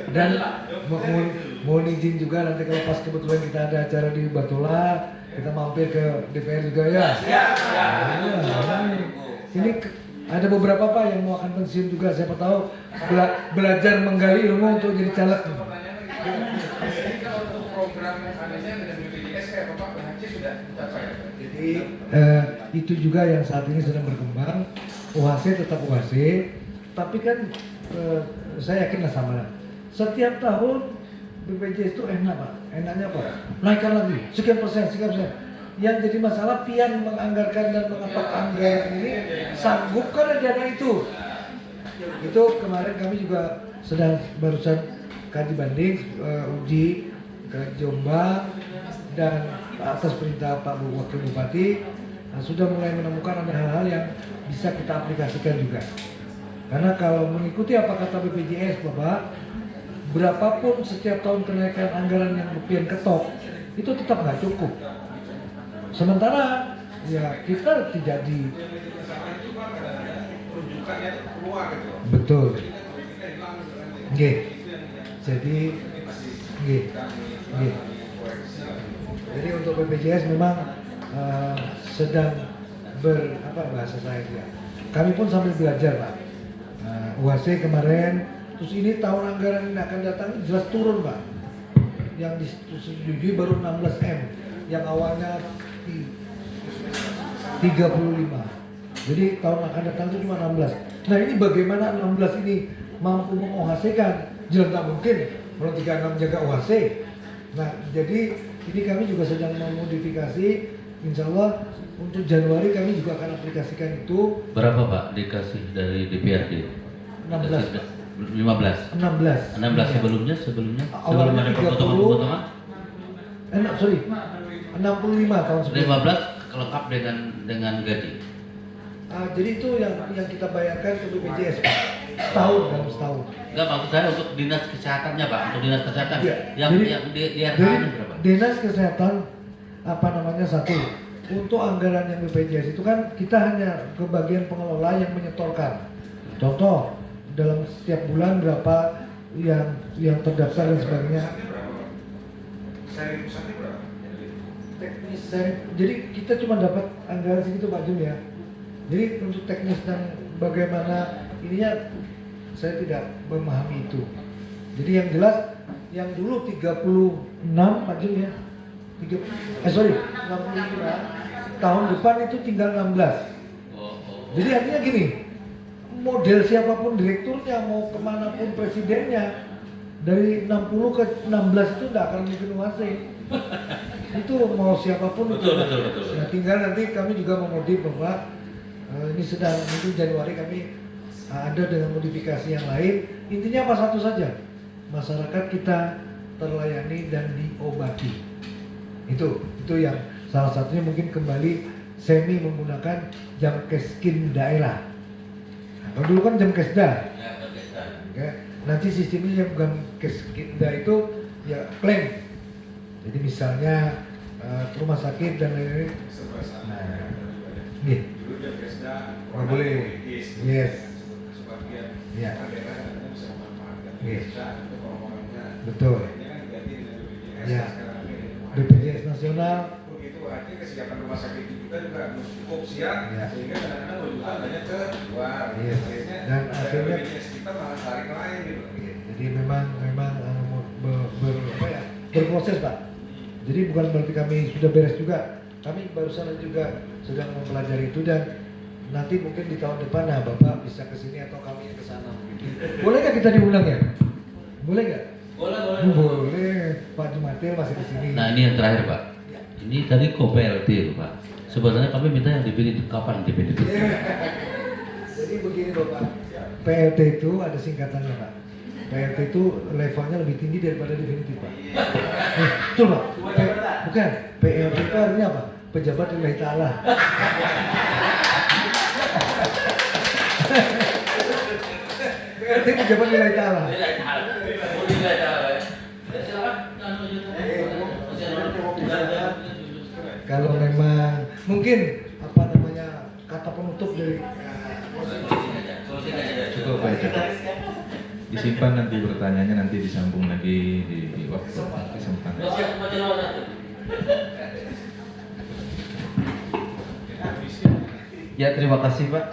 dan mohon izin juga nanti kalau pas kebetulan kita ada acara di Batola, kita mampir ke DPR juga ya. Ini ada beberapa Pak yang mau akan pensiun juga, siapa tahu belajar menggali ilmu untuk jadi caleg. Jadi itu juga yang saat ini sedang berkembang. UHC tetap UHC, tapi kan saya yakinlah sama. Setiap tahun BPJS itu enak Pak, enaknya apa? Naikkan lagi, sekian persen. Yang jadi masalah pian menganggarkan dan mengapak anggaran ini sanggup kan dana itu. Itu kemarin kami juga sedang barusan kaji banding uji ke Jombang dan atas perintah Pak Wakil Bupati sudah mulai menemukan ada hal-hal yang bisa kita aplikasikan juga. Karena kalau mengikuti apa kata BPJS Bapak, berapapun setiap tahun kenaikan anggaran yang rupiah ketok itu tetap nggak cukup. Sementara ya kita tidak di betul. Nggih. Jadi nggih. Jadi untuk BPJS memang sedang bahasa saya ya. Kami pun sambil belajar Pak. UHC kemarin, terus ini tahun anggaran yang akan datang jelas turun Pak. Yang disetujui baru 16M, yang awalnya 35. Jadi tahun akan datang itu cuma 16. Nah ini bagaimana 16 ini mampu meng-OHC-kan? Jelas tak mungkin kalau 36 jaga OHC. Nah jadi ini kami juga sedang memodifikasi, insya Allah untuk Januari kami juga akan aplikasikan itu. Berapa Pak dikasih dari DPRD? 16. 15. 16 sebelumnya sebelum ada potongan-potongan? 65 tahun sebelumnya. 15 lengkap dengan gaji. Jadi itu yang kita bayarkan ke BPJS Pak. Setahun dalam setahun. Enggak, maksud saya untuk dinas kesehatannya Pak, untuk dinas kesehatan Ya, yang di RH-nya berapa? Dinas kesehatan satu. Untuk anggaran yang BPJS itu kan kita hanya ke bagian pengelola yang menyetorkan. Contoh dalam setiap bulan berapa yang terdaftar dan sebagainya. Teknis jadi kita cuma dapat anggaran segitu Pak Jum ya. Jadi untuk teknis dan bagaimana ininya saya tidak memahami itu. Jadi yang jelas yang dulu 36 Pak Jum ya. 65 tahun depan itu tinggal 16. Jadi artinya gini, model siapapun direkturnya mau kemanapun presidennya dari 60 ke 16 itu tidak akan mungkin UHC. Itu mau siapapun betul. Nah, tinggal nanti kami juga memodif bahwa ini sedang mungkin Januari kami ada dengan modifikasi yang lain. Intinya apa satu saja, masyarakat kita terlayani dan diobati. Itu yang salah satunya mungkin kembali semi menggunakan Jamkeskin daerah. Nah, kalau dulu kan Jamkesda. Nanti sistemnya yang Jamkeskinda itu ya klaim. Jadi misalnya rumah sakit dan lain-lain. Nah, nih. Oh, boleh. Yes. Ya. Yes. Betul. Ya. BPJS nasional. Begitu artinya kesiapan rumah sakit kita juga cukup siap sehingga kadang-kadang rujukan banyak ke luar. Yes. Dan akhirnya BPJS kita malah tarik lain gitu. Jadi memang berproses Pak. Jadi bukan berarti kami sudah beres juga. Kami barusan juga sedang mempelajari itu dan nanti mungkin di tahun depan Bapak bisa ke sini atau kami ke sana. Boleh nggak kita diundang ya? Boleh nggak? Boleh. Pak Jumatil masih di sini. Nah ini yang terakhir Pak. Ini tadi PLT Pak. Sebenarnya kami minta yang definitif kapan definitif? Jadi begini Bapak. PLT itu ada singkatannya Pak. PLT itu levelnya lebih tinggi daripada definitif Pak. Betul Pak? Bukan. PLT itu artinya apa? Pejabat lillahi ta'ala. PLT pejabat lillahi ta'ala. Kalau memang mungkin kata penutup dari Cukup ya, cukup. Disimpan nanti pertanyaannya, nanti disambung lagi di waktu kesempatan. Ya, terima kasih Pak.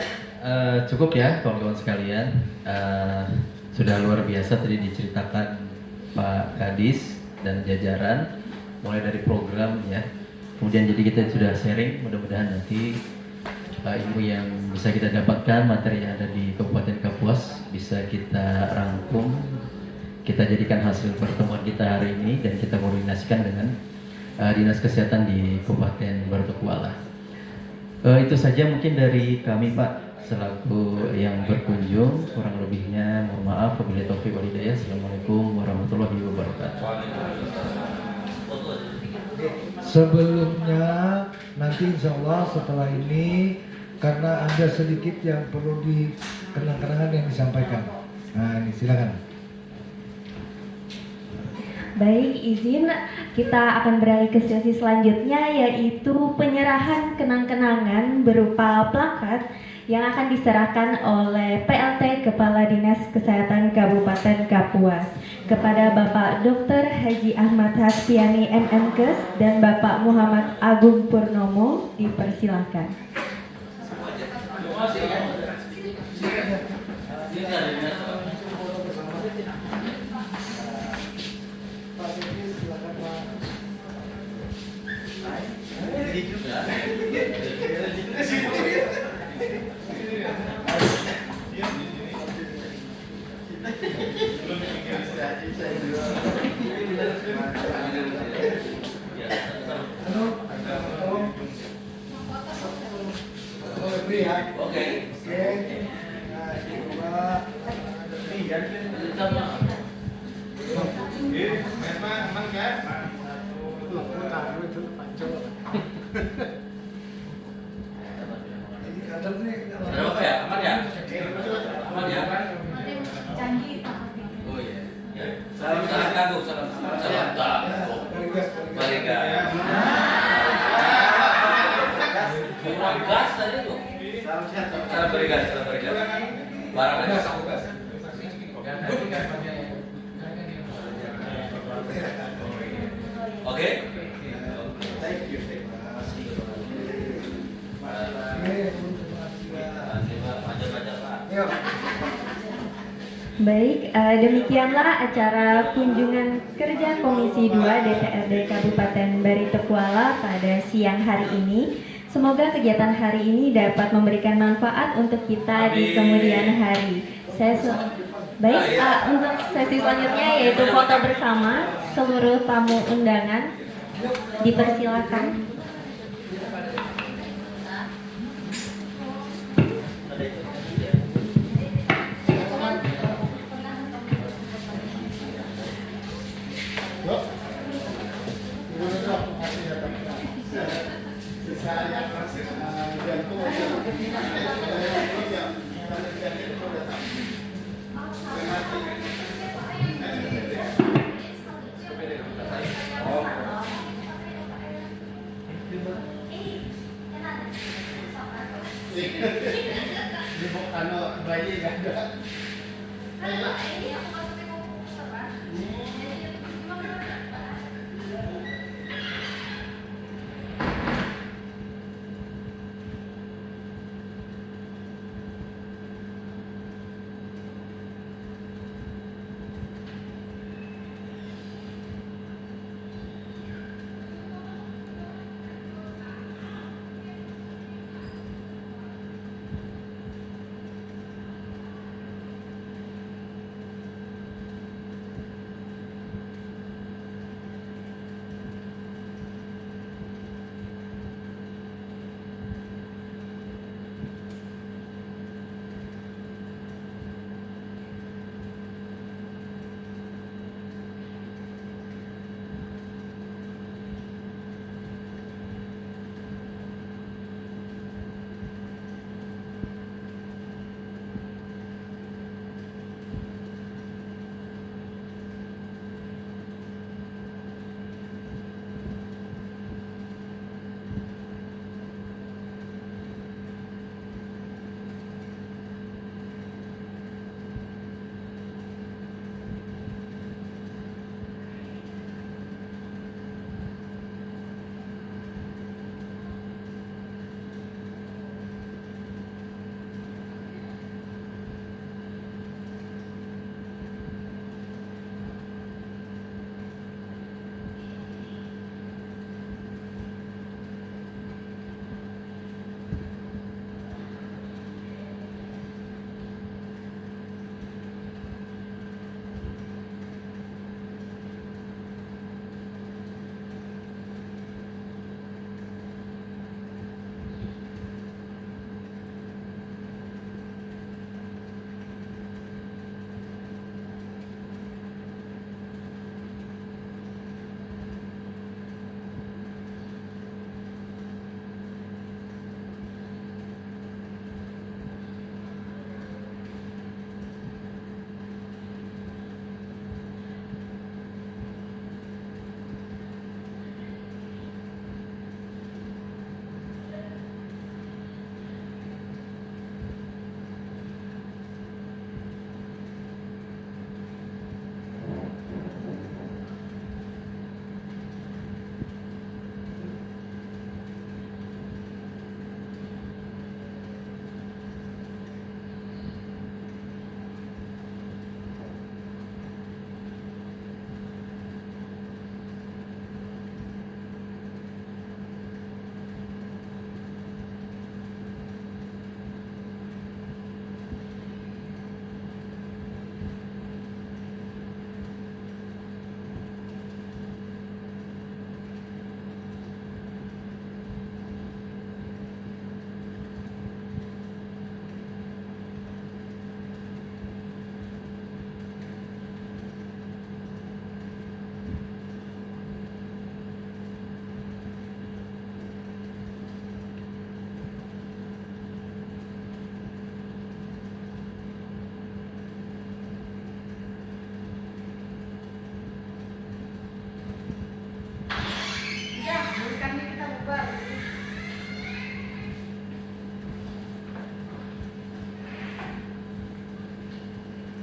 Cukup ya kawan-kawan sekalian. Sudah luar biasa tadi diceritakan Pak Kadis dan jajaran mulai dari program ya. Kemudian jadi kita sudah sharing, mudah-mudahan nanti ilmu yang bisa kita dapatkan, materi yang ada di Kabupaten Kapuas bisa kita rangkum, kita jadikan hasil pertemuan kita hari ini dan kita koordinasikan dengan Dinas Kesehatan di Kabupaten Baru-Kuala. Itu saja mungkin dari kami Pak selaku yang berkunjung, kurang lebihnya mohon maaf, wabillahi taufiq wal hidayah. Assalamualaikum warahmatullahi wabarakatuh. Sebelumnya nanti insya Allah setelah ini karena ada sedikit yang perlu dikenang-kenangan yang disampaikan. Nah ini silakan. Baik, izin kita akan beralih ke sesi selanjutnya yaitu penyerahan kenang-kenangan berupa plakat yang akan diserahkan oleh PLT Kepala Dinas Kesehatan Kabupaten Kapuas kepada Bapak Dr. Haji Ahmad Hasbiani MMkes dan Bapak Muhammad Agung Purnomo, dipersilakan. Baik, demikianlah acara kunjungan kerja Komisi 2 DPRD Kabupaten Baritokuala pada siang hari ini. Semoga kegiatan hari ini dapat memberikan manfaat untuk kita di kemudian hari. Baik, untuk sesi selanjutnya yaitu foto bersama seluruh tamu undangan, dipersilakan.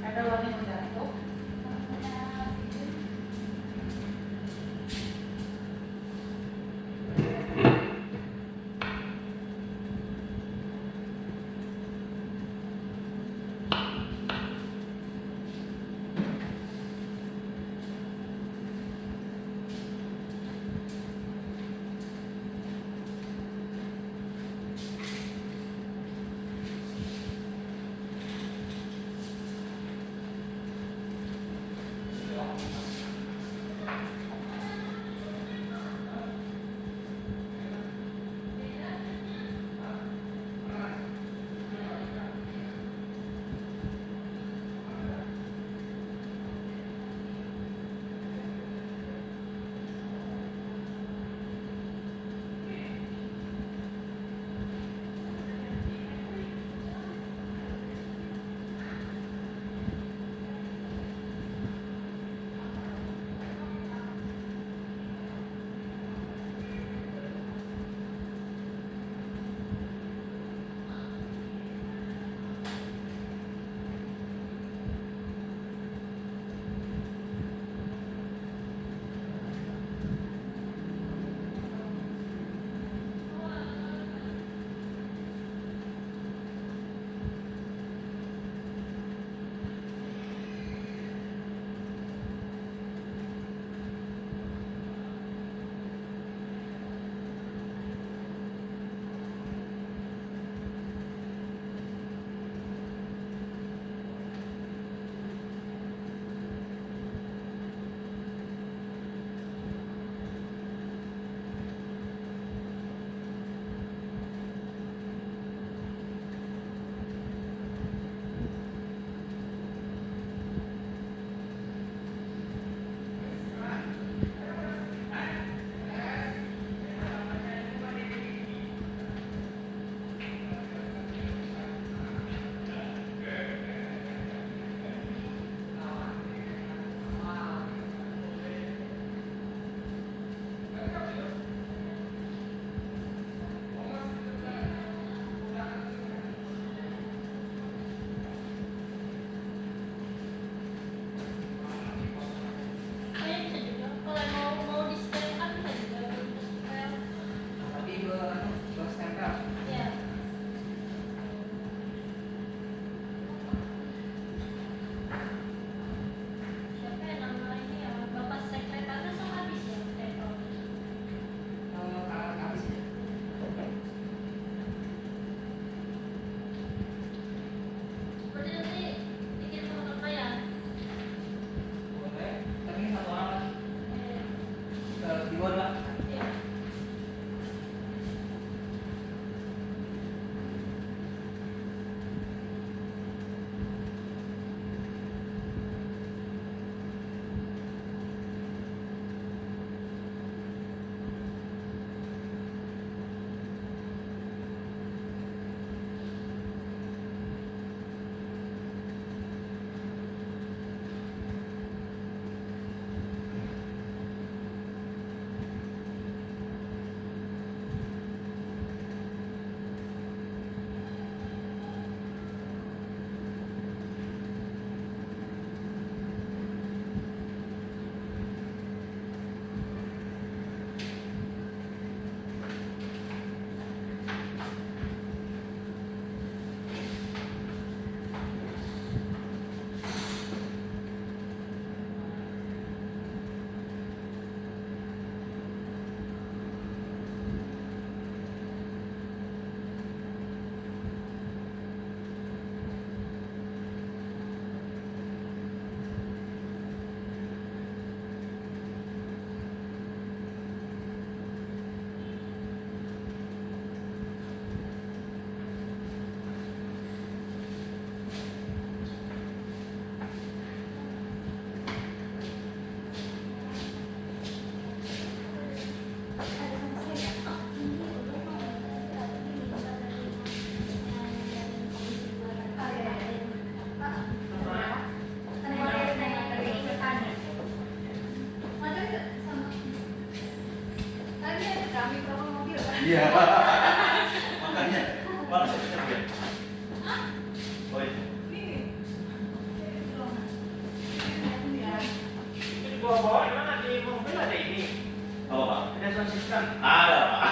Ada warna yang jatuh. Iya. Makanya mana saya pikir. Oh iya. asisten? Ada Pak.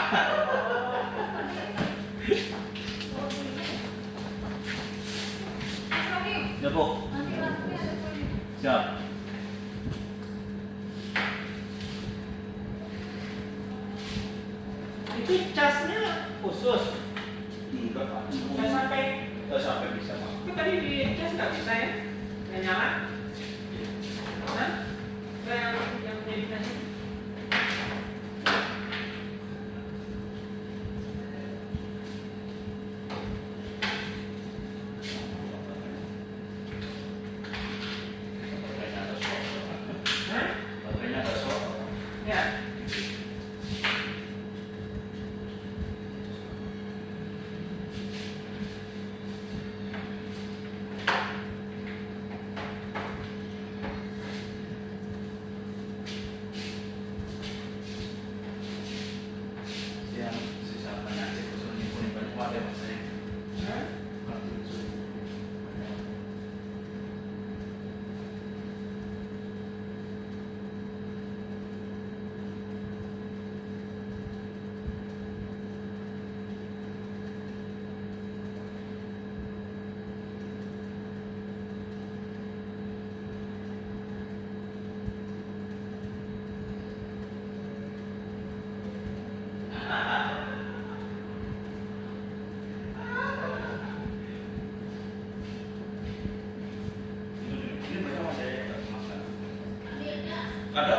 Ya Bu. Siap. Itu casnya khusus? Enggak Pak. Nggak sampai bisa Pak. Itu tadi di cas nggak bisa ya? Nggak nyala? Hah? Yang jadi casnya? Baterainya ada soal. Ya. Yang sisa penyakit usul ini banyak ada Mas ya. Ini mereka masih ada.